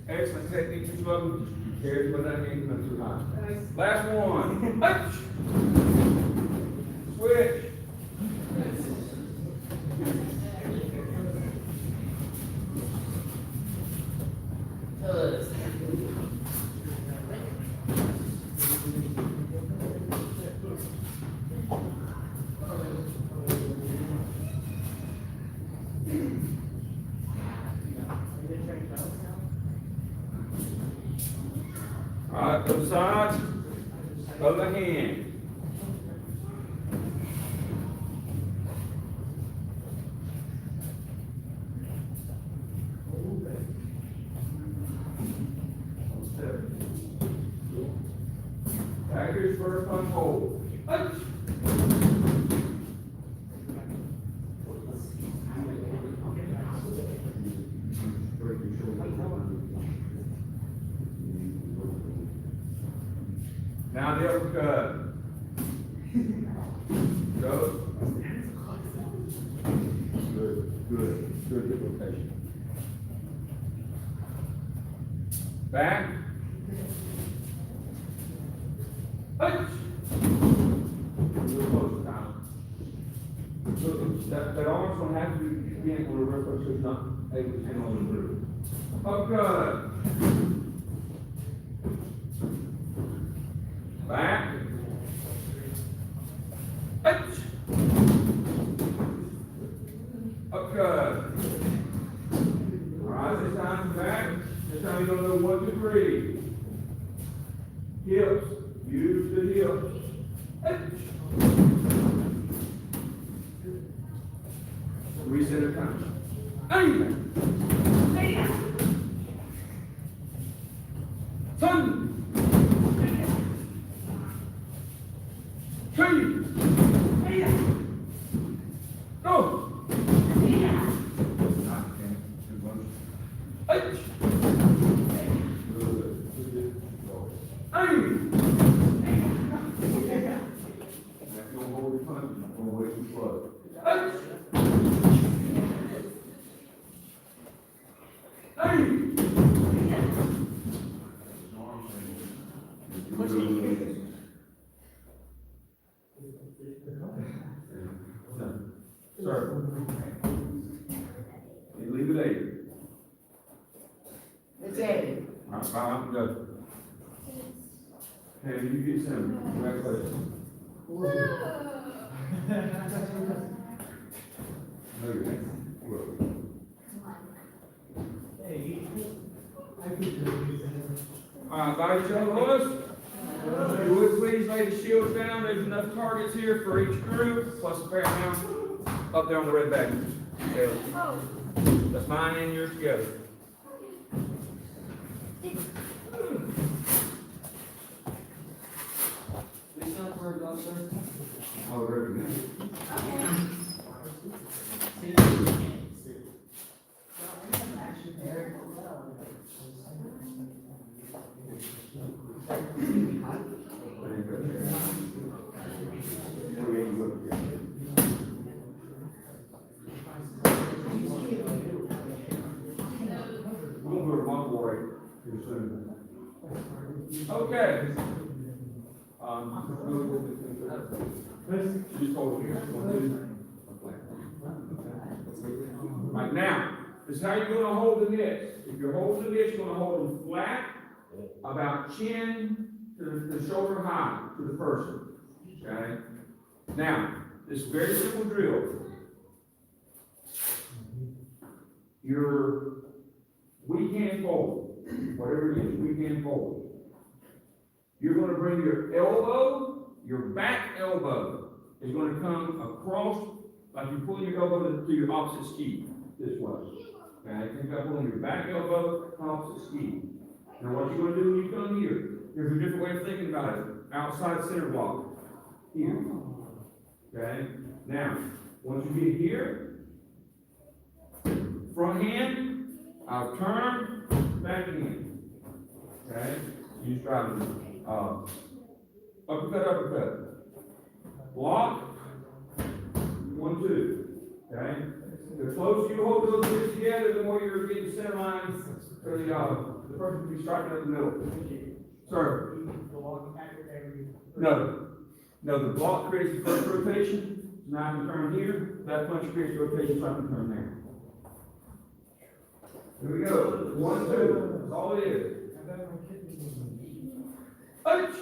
Excellent technique, Mr. Bubba. Carry but that ain't coming too high. Last one. Ouch! Switch. All right, to the side, other hand. Back here's first punch hold. Punch. Now the uppercut. Go. Good rotation. Back. Punch. Real close time. So that arm's gonna have to be in on the reverse so it's not able to stand on the roof. Uppercut. Back. Punch. Uppercut. Alright, this time back. This time you're gonna go 1, 2, 3. Hips. Use the hips. Reset the time. Son. Three. Go. Sir. You leave it 8. It's Eddie. I'm good. Hey, you get 7. Congratulations. No, you're not. Body show, Lois. If you would please lay the shields down. There's enough targets here for each group, plus a fair amount up there on the red back. Okay. That's mine and yours together. Please not worry about, sir. Oh, very good. We'll do a rumble right here soon. Okay. Just hold here. 1, 2. Right now, this is how you're going to hold the mitts. If you're holding the mitts, you're going to hold them flat, about chin to the shoulder high to the person. Okay? Now, this very simple drill. Your weak hand fold, whatever it is, weak hand fold. You're going to bring your elbow, your back elbow is going to come across, like you're pulling your elbow to your opposite ski, this way. Okay, think about pulling your back elbow, opposite ski. Now what you're going to do when you come here, there's a different way of thinking about it. Outside center block, here. Okay, now, once you get here, front hand, I'll turn, back in. Okay, you just try to uppercut. Block. 1, 2. Okay? The closer you hold those two together, the more you're getting the center line for the person to be striking up the middle. Sir? No, the block creates the first rotation. So now I can turn here. That punch creates the rotation, so I can turn there. Here we go. 1, 2. That's all it is. Punch!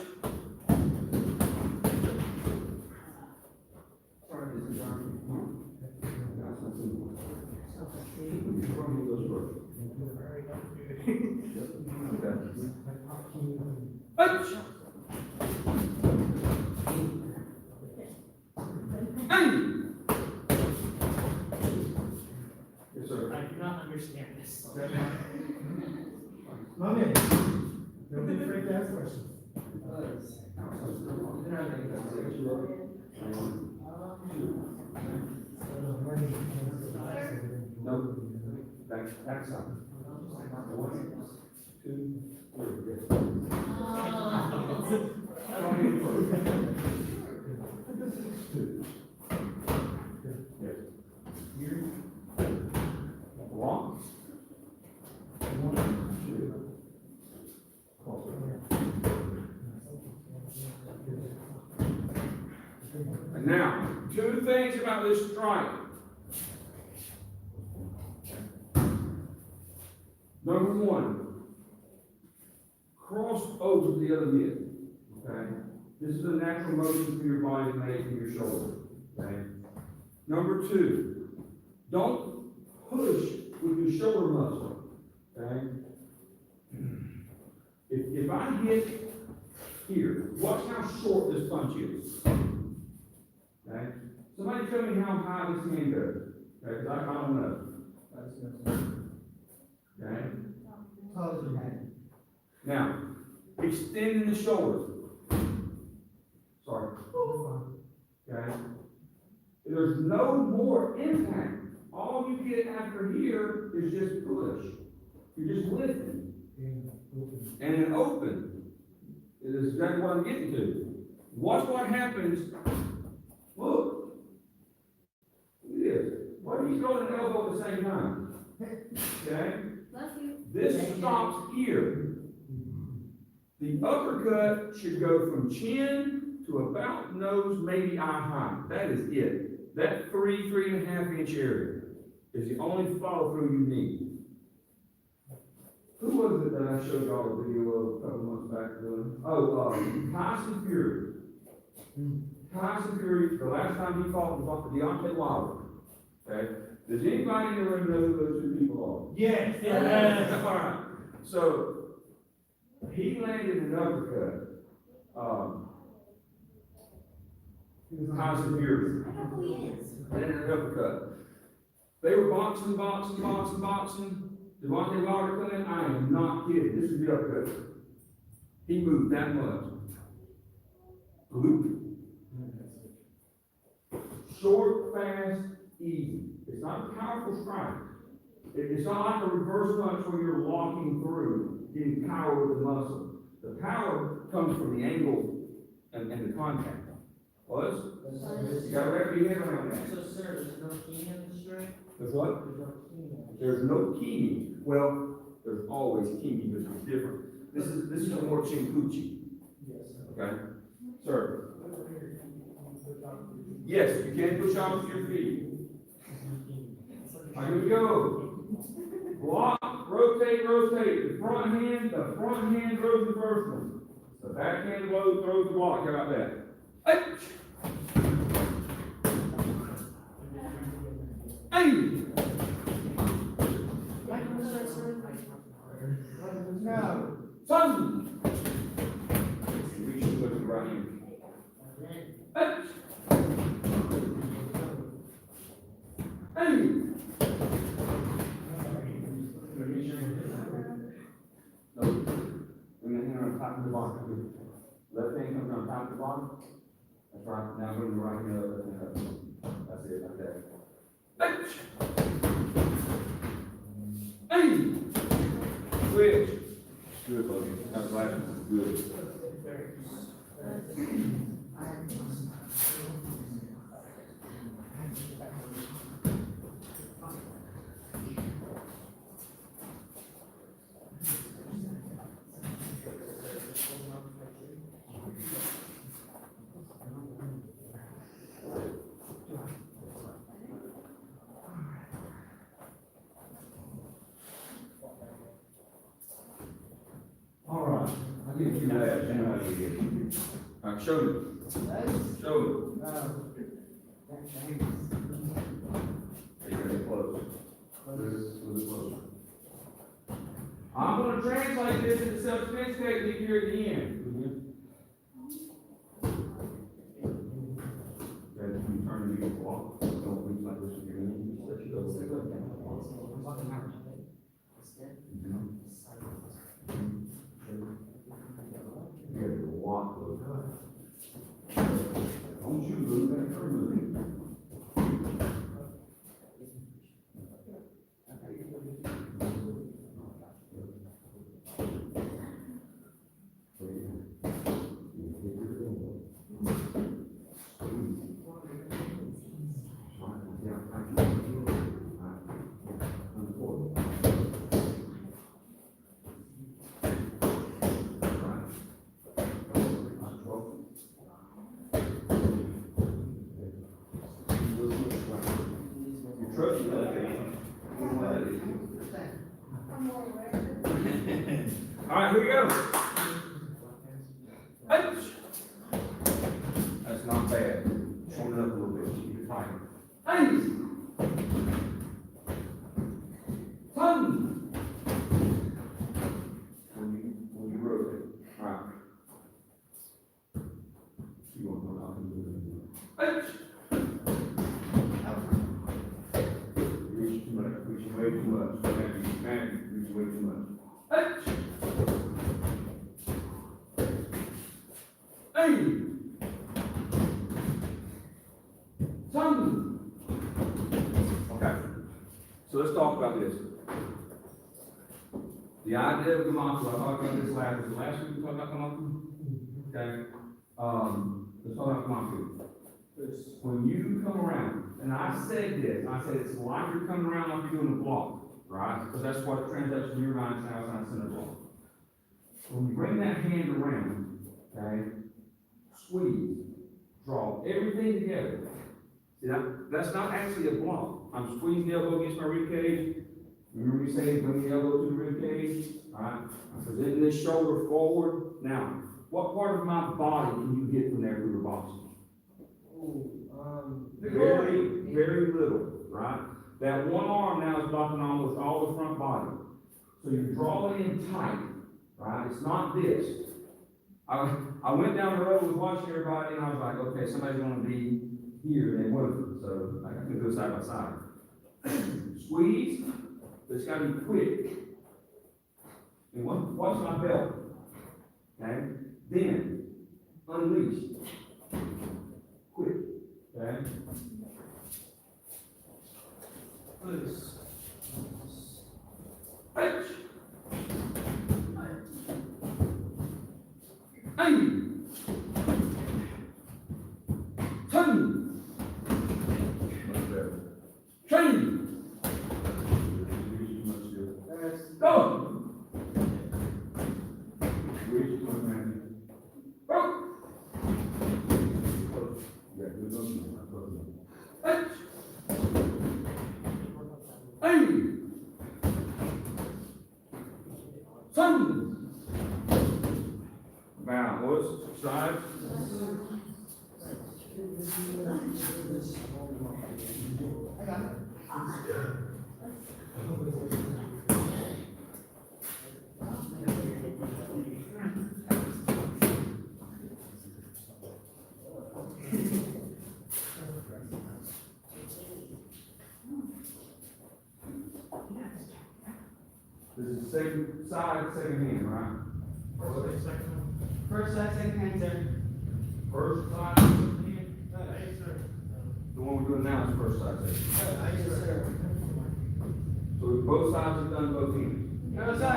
Punch! Yes, sir. I do not understand this. My man, don't be afraid to ask questions. No. Back side. 1, 2, 3. Yes. Here. Walk. One, two. Cross it. And now, two things about this strike. Number one, cross over the other mid, okay? This is a natural motion for your body to make in your shoulder, okay? Number two, don't push with your shoulder muscle, okay? If I hit here, watch how short this punch is, okay? Somebody tell me how high this hand goes, okay? 'Cause I don't know. Okay? Close your head. Now, extending the shoulders. Sorry. Okay? There's no more impact. All you get after here is just push. You're just lifting. And an open. It is exactly what I'm getting to. Watch what happens. Look. Look at this. Why are you throwing an elbow at the same time? Okay? Bless you. This stops here. The uppercut should go from chin to about nose, maybe eye high. That is it. That 3.5 inch area is the only follow through you need. Who was it that I showed y'all a video of a couple months back doing? Tyson Fury. Tyson Fury, the last time he fought was Deontay Wilder. Okay? Does anybody in the room know who those two people are? Yes. All right. So, he landed an uppercut. Tyson Fury. I know who he is. Landed an uppercut. They were boxing. Devontae Wilder come in. I am not kidding. This is the uppercut. He moved that much. Loop. Short, fast, easy. It's not a powerful strike. It's not like a reverse punch where you're locking through, getting power with the muscle. The power comes from the angle and the contact. Was? You gotta wrap your head around that. So, sir, there's no key in the strike? There's what? There's no key in it. There's no kimi. Well, there's always kimi, but it's different. This is a more chinkuchi. Yes, sir. Okay? Sir? Yes, you can push off with your feet. Here we go. Block, rotate. The front hand throws the first one. The back hand load throws the block. How about that? Hey! Hey! No. Son! We should look at the right hand. Hey! Hey! No. Bring the hand on top of the bottom. Left hand comes on top of the bottom. That's right. Now bring the right hand up. Left hand up. That's it, like that. Hey! Switch. Good, Logan. That was last one. Good. All right. I'll give you that. And I'll give you. All right, show me. Show me. You're gonna get close. Really close. I'm gonna translate this into self-defense technique here at the end. Okay, you turn to your block. Don't reach like this with your hand. You set your elbow down. You have to walk those. Don't you move that for a minute. Trust you, like that. I'm more aware. All right, here we go. Ouch. That's not bad. Shorten it up a little bit, keep it tight. Hey! Son! When you rotate, all right. You want to go out and do it. Ouch! Reach too much, reaching way too much. Man, reaching way too much. Ouch! Hey! Son! Okay, so let's talk about this. The idea of Gematria, I talked about this last week we talked about Gematria? Okay, let's talk about Gematria. When you come around, and I said this, I said it's like you're coming around like you're doing a block, right? Because that's what it translates to your mind now, it's not center block. When you bring that hand around, okay, squeeze, draw everything together. See, that's not actually a block. I'm squeezing the elbow against my rib cage. Remember me saying, bring the elbow to the rib cage, all right? I'm presenting this shoulder forward. Now, what part of my body can you get from there through your boxing? Very, very little, right? That one arm now is blocking almost all the front body. So you draw it in tight, right? It's not this. I went down the road, was watching everybody, and I was like, okay, somebody's gonna be here, and they wasn't. So I could go side by side. Squeeze, but it's gotta be quick. And watch my belt, okay? Then, unleash. Quick, okay? Loose. Hey! Hey! Turn! Train! Go! Now, what's side? This is second side, second hand, right? First side, second hand, sir. First side, second hand. The one we're doing now is first side, second hand. Yes, sir. So both sides have done both hands. No, sir.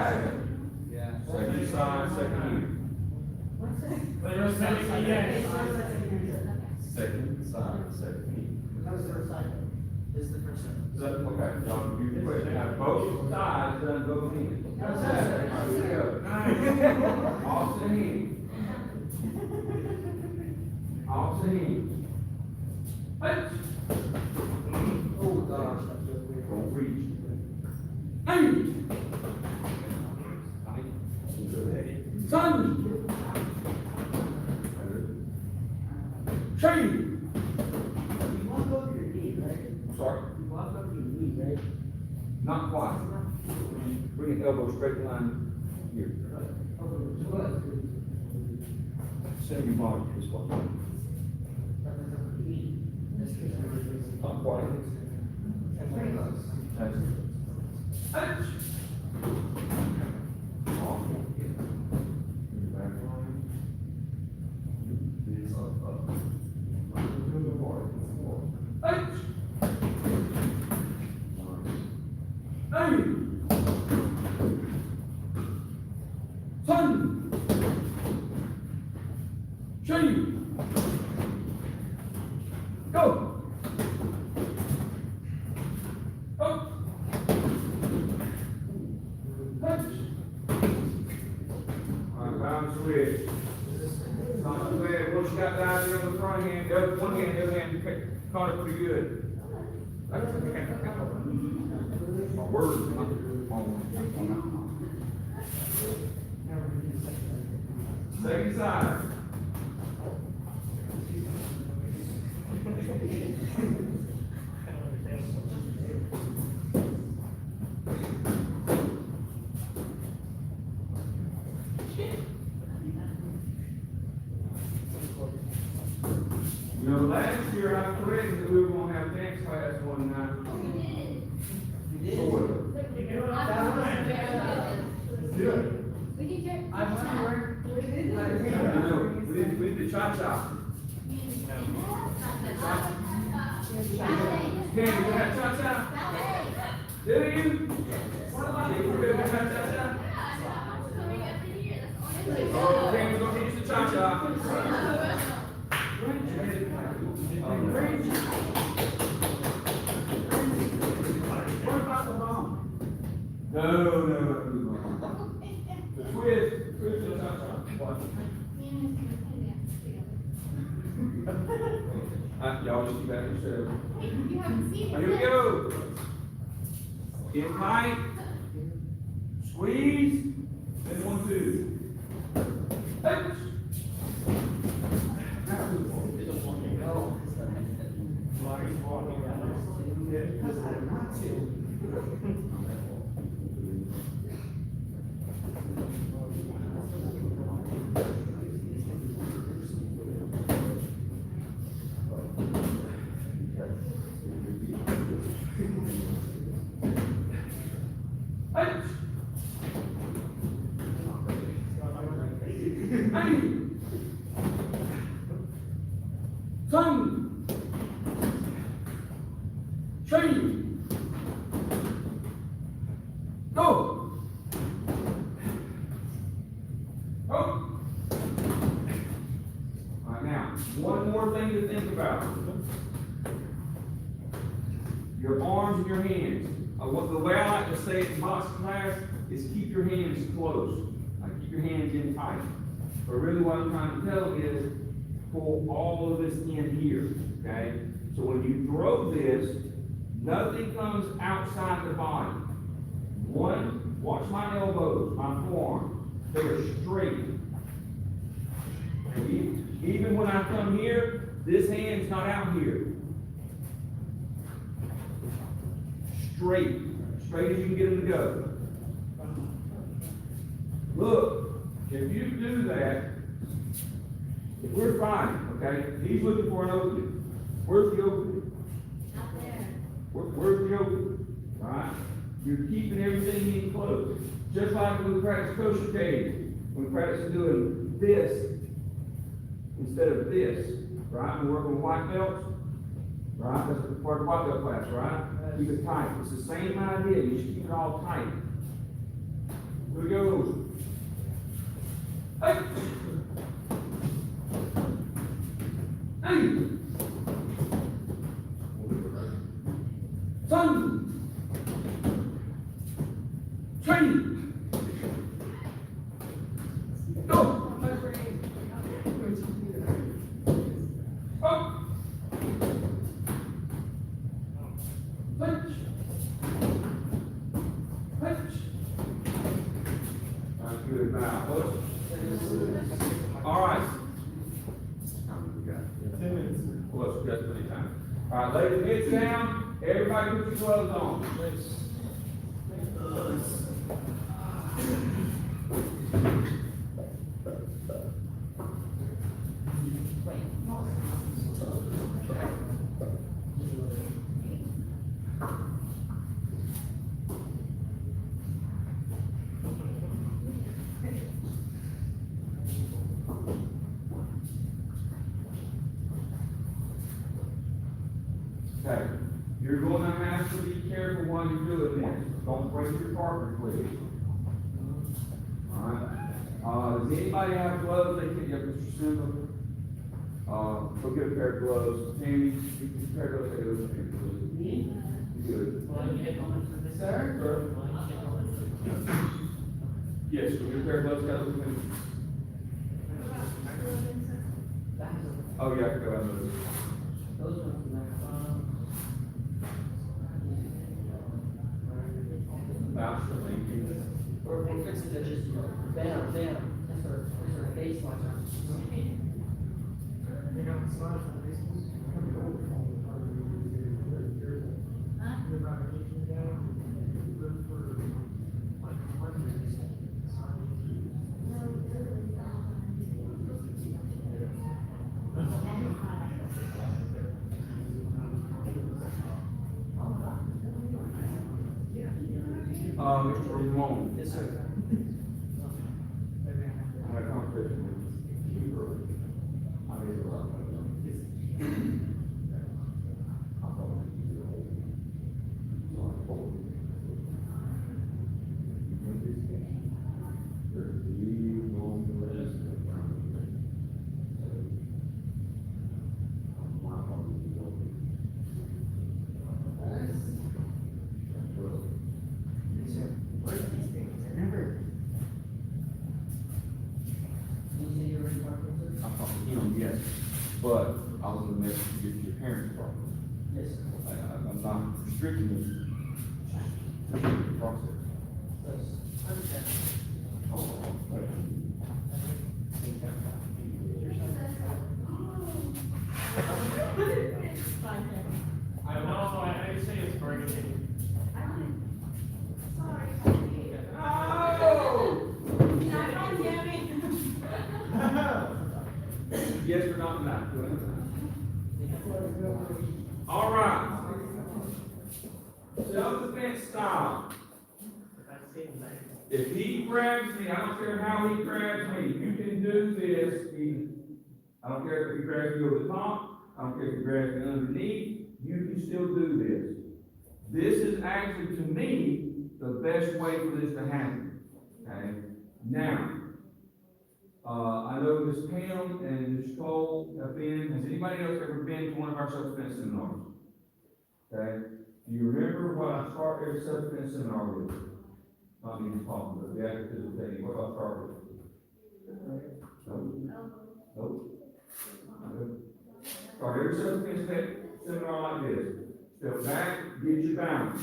Second side, second hand. Second side, second hand. That was the first side. This is the first side. Is that, okay, John, you question, have both sides done both hands? No, sir. All right, here we go. Opposite hand. Opposite hand. Hey! Oh, gosh. Don't reach. Hey! Son! Train! You walk over your knee, right? I'm sorry? You walk over your knee, right? Not quite. Bring an elbow straight line here. Center your body this way. Not quite. That's it. Ouch! Ouch! Hey! Son! Chain! Go! Up! Touch! Alright, bounce switch. Not too bad. Once you got the idea on the front hand, the other one hand, the other hand, you caught it pretty good. That's a word. Second side. You know, last year I predicted that we were gonna have dance class one night. Sort of. Let's do it. I wonder where it is. You know, we did the cha-cha. Candy, you have cha-cha? Do you? What about you? You have cha-cha? Oh, Candy, go teach the cha-cha. What about the bomb? No. The twist the cha-cha. Watch. Y'all just keep that yourself. You haven't seen it. Here we go. In tight. Squeeze. Then 1, 2. Hey. Son, train, go, go. All right, now, one more thing to think about. Your arms and your hands. The way I like to say it in box class is keep your hands close. Keep your hands in tight. But really what I'm trying to tell you is pull all of this in here, okay? So when you throw this, nothing comes outside the body. One, watch my elbows, my forearms. They are straight. Even when I come here, this hand's not out here. Straight. Straight as you can get them to go. Look, if you do that, if we're fine, okay? He's looking for an opening. Where's the opening? Out there. Where's the opening? Right? You're keeping everything in close. Just like when we practice kosher cage, when we practice doing this instead of this, right? We're working with white belts, right? That's part of the white belt class, right? Keep it tight. It's the same idea. You should keep it all tight. Here we go. Hey! Hey! Son! Train! Go! Up! Punch! Punch! That's good. Now, push. All right. How many we got? 10 minutes. Well, let's get plenty of time. All right, lay the mitts down. Everybody put your gloves on. Okay, you're going to have to be careful while you're doing this. Don't break your partner, please. Alright. Does anybody have gloves? They can get Mr. Simba. Go get a pair of gloves. Tammy, you can pair those gloves. Me? Good. Will I get one for this? Sir? Will I get one for this? Yes, go get a pair of gloves. Got those in. Oh, yeah, I can go ahead and move. Those ones, voucher, thank you. We're fixing to just, bam, that's her face like. You know, it's not for business. You're about an Asian guy, you live for like hundreds. Mr. Ramon, Yes, sir. I had a conversation with you earlier. I made a lot of money. I thought you were old. So I told him. There's a big long list of my home is building. Yes, sir. Where are these things? I never. You say you already talked to her? I talked to him, yes, but I was gonna make you get your parents' problem. Yes, sir. I'm not restricting you. The process. Yes. Understand. I know, I say it's burgundy. Yes or not tonight? All right. Self-defense style. If he grabs me, I don't care how he grabs me, you can do this. I don't care if he grabs me over the top, I don't care if he grabs me underneath, you can still do this. This is actually, to me, the best way for this to happen, okay? Now, I know Ms. Pam and Ms. Cole have been, has anybody else ever been to one of our self-defense seminars? Okay? Do you remember what I start every self-defense seminar with? Not me talking, but the actors will tell you, what do I start with? Nope. Start every self-defense seminar like this. Step back, get your balance.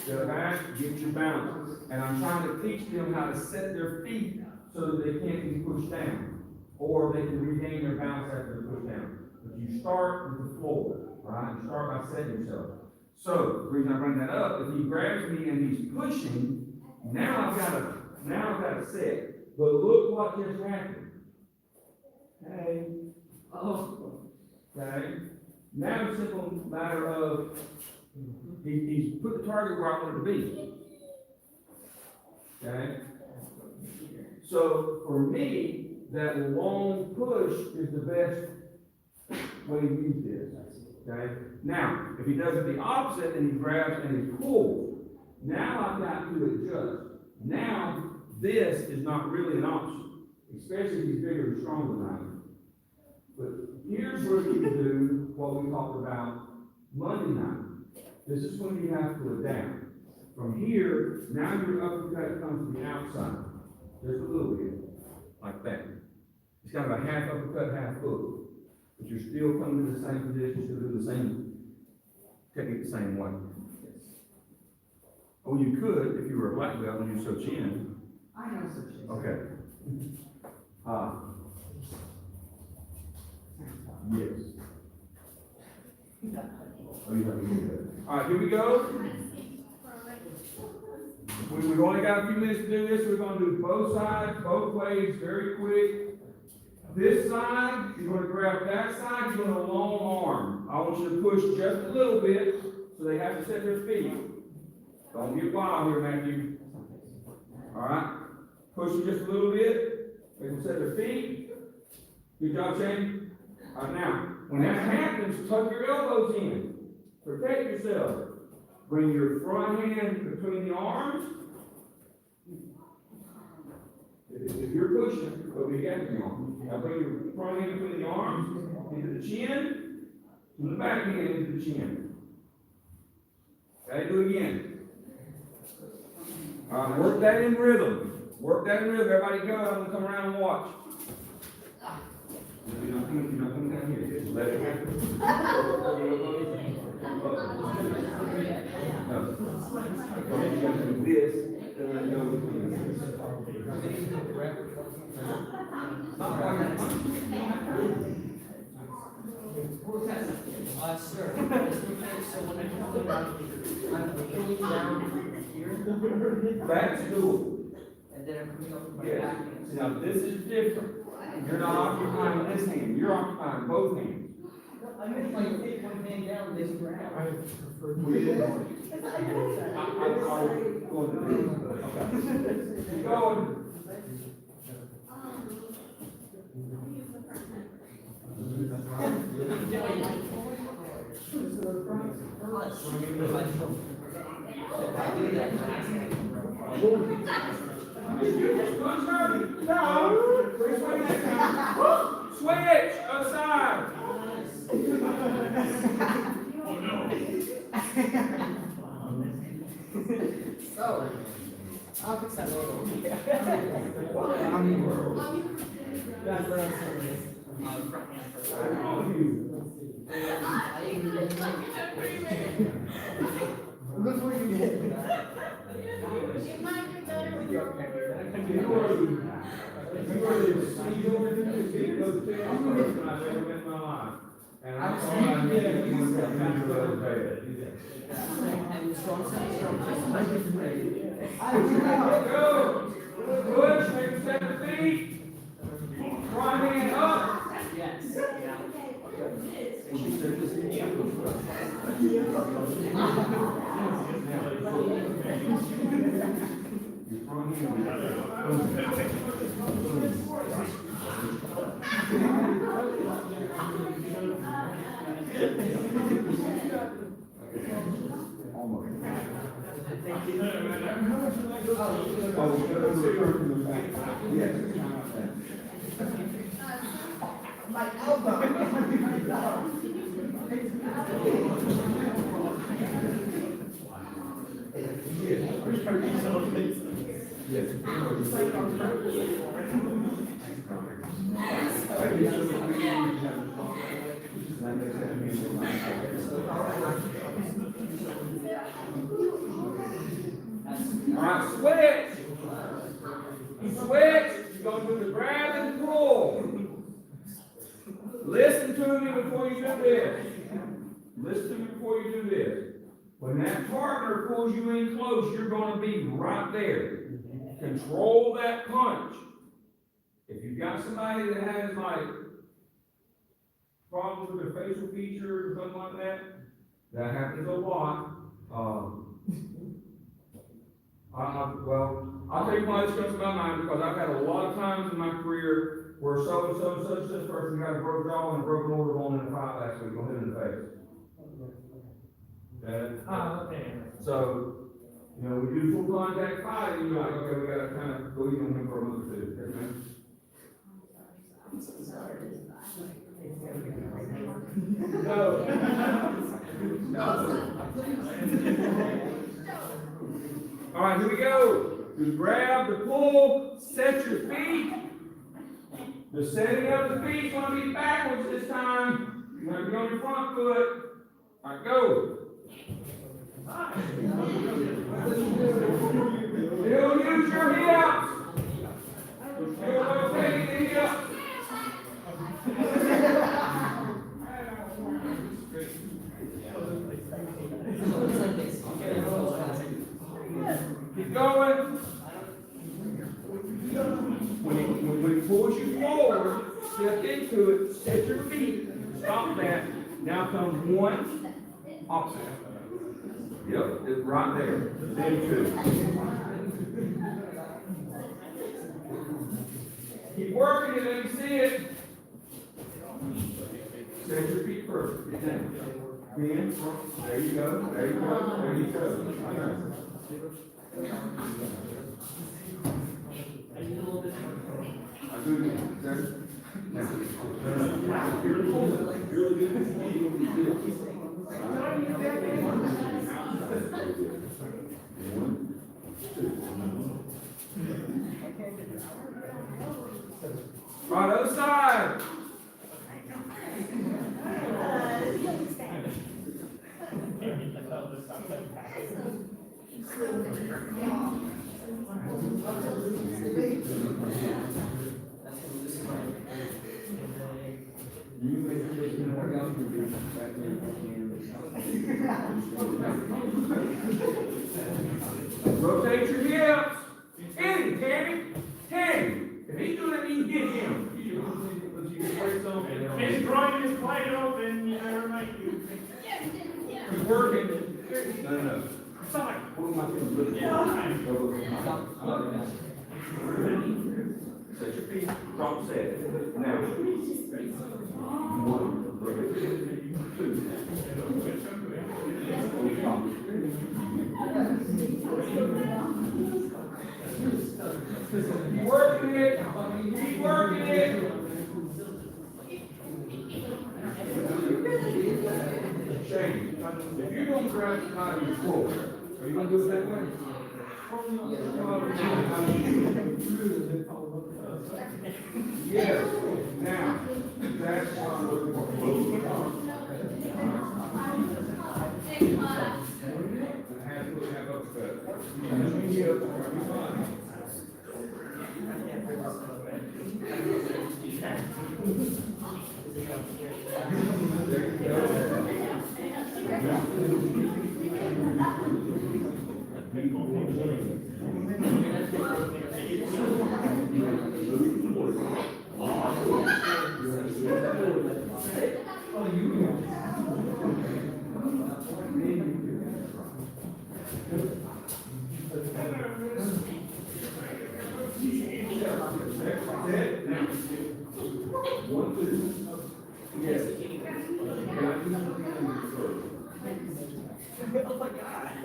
Step back, get your balance. And I'm trying to teach them how to set their feet so that they can't be pushed down, or they can regain their balance after they're pushed down. But you start with the floor, right? You start by setting yourself. So, the reason I bring that up, if he grabs me and he's pushing, now I've got to set. But look what just happened. Okay. Oh. Okay. Now it's a simple matter of he's put the target where I want it to be. Okay. So for me, that long push is the best way to use this. Okay. Now, if he does it the opposite and he grabs and he pulls, now I've got to adjust. Now this is not really an option, especially if he's bigger and stronger than I am. But here's where you can do what we talked about Monday night. This is when you have to adapt. From here, now your uppercut comes from the outside, just a little bit, like that. It's kind of a half uppercut, half hook, but you're still coming to the same position, still doing the same technique the same way. Oh, you could if you were a black belt and you so chin. I know such a. Okay. Yes. Oh, you have to do that. All right, here we go. We've only got a few minutes to do this. We're going to do both sides, both ways, very quick. This side, you're going to grab that side, you're going to long arm. I want you to push just a little bit so they have to set their feet. Don't get wild here, Matthew. All right? Push them just a little bit. They can set their feet. Good job, Shane. All right, now, when that happens, tuck your elbows in. Protect yourself. Bring your front hand between the arms. If you're pushing, but we got the arm. Now bring your front hand between the arms, into the chin, and the back hand into the chin. Okay, do it again. All right, work that in rhythm. Work that in rhythm. Everybody go. I'm gonna come around and watch. You're not coming down here. Just let it happen. No. do this, then I know which one it is. Not while you're punching. Sir, so when I come around, I'm pulling down here, That's doable. and then I'm coming up with my Yes. back hand. Now, this is different. You're not occupying this hand, you're occupying both hands. I mean, like, take one hand down, this grab. I prefer. We did. I'm going to do it. Okay. Keep going. No. Switch aside. So, I'll fix that later. That's what I'm saying. Front hand first. Look where you get. It might be better with your. And I'm sorry, And strong side, strong Go! Push, make 7 feet. Right hand up. Yes. My elbow. Alright, switch! Switch! You're going to do the grab and pull. Listen to me before you do this. Listen to me before you do this. When that partner pulls you in close, you're going to be right there. Control that punch. If you've got somebody that has like problems with their facial features or something like that, that happens a lot. I'll tell you why this comes to my mind, because I've had a lot of times in my career where so and such this person got a broken jaw and a broken order bone in a fight last week, on hit in the face. Okay. So, you know, we do full contact fighting, you're like, okay, we gotta kind of go even on him for a month or two. Okay? No. All right, here we go. You grab the pull, set your feet. The setting of the feet is going to be backwards this time. You're going to be on your front foot. All right, go. Still use your hips. Still rotate the hips. Keep going. When it pulls you forward, step into it, set your feet, stop that. Now comes one, opposite. Yep, it's right there. Then two. Keep working it, let me see it. Set your feet first. Get down. In. There you go. There you go. There you go. I do it again. There. Right, other side. You make it just more younger people back then. Rotate your hips. Hit him, Tammy. Tammy. If he's doing it, you can get him. If his groin is wide open, you better make you. He's working. No. Sorry. What am I doing? Yeah. Set your feet, drop set. Now. Keep working it. Keep working it. Shane, if you're gonna grab somebody in the floor, are you gonna do it that way? Yes, now, that's what I'm looking for. Have upset.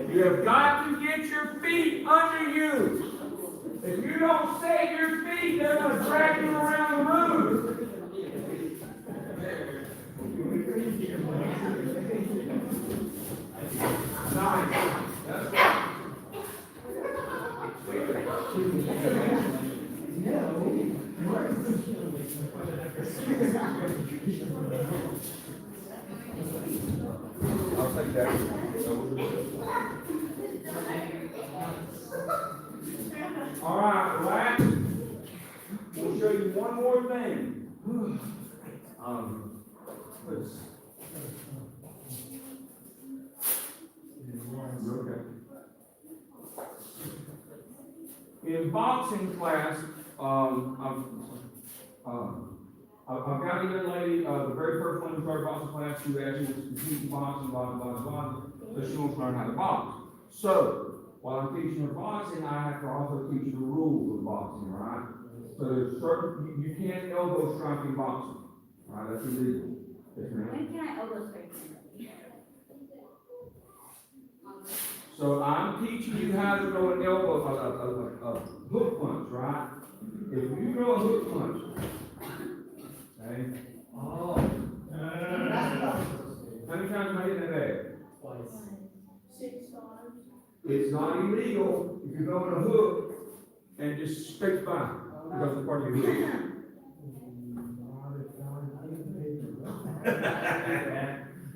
You have got to get your feet under you. If you don't save your feet, they're going to drag you around the room. Nice. That's right. I'll take that. All right, relax. We'll show you one more thing. Let's. Okay. In boxing class, I've got a young lady, the very first one who started boxing class, she actually was competing boxing, blah, blah, blah, blah, so she wants to learn how to box. So, while I'm teaching her boxing, I have to also teach her the rules of boxing, right? So there's certain, you can't elbow strike in boxing, right? That's illegal. Yes, ma'am. When can I elbow strike somebody? So I'm teaching you how to throw an elbow, a hook punch, right? If you throw a hook punch, okay? Oh. How many times am I hitting that bag? Twice. 6 times. It's not illegal if you go in a hook and just straight by, because it's part of your hook.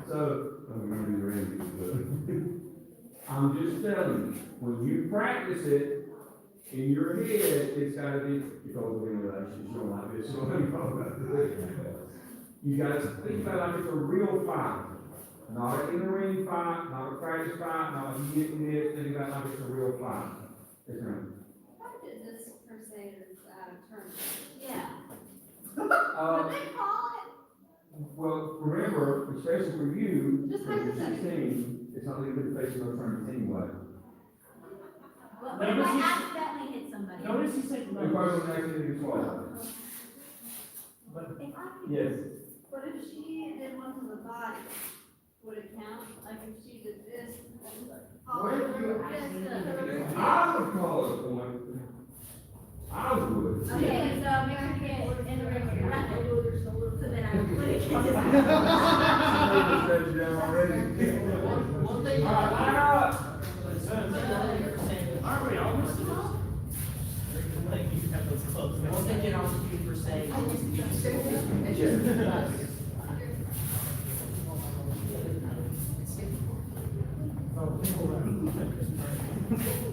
So, I'm just telling you, when you practice it, in your head, it's gotta be, because we're in a relationship, you don't like this, so let me talk about this. You gotta think about it like it's a real fight. Not an in-the-ring fight, not a practice fight, not a getting this, think about it like it's a real fight. Yes, ma'am. This per se is out of term. Yeah. Uh, What they call it? well, remember, especially for you, Just when you're hypothetical. 16, it's not legal to face no tournament anyway. What if I accidentally hit somebody? Notice he said You no. probably won't actually get swallowed. If I, Yes. but if she did one to the body, would it count? Like if she did this? Where do you- This, I would call it a point. I would. okay, so Mary Kay in the ring, right? So then I would have Shut you down already. One thing. All right, line up. Aren't we almost? One thing you don't do per se. It's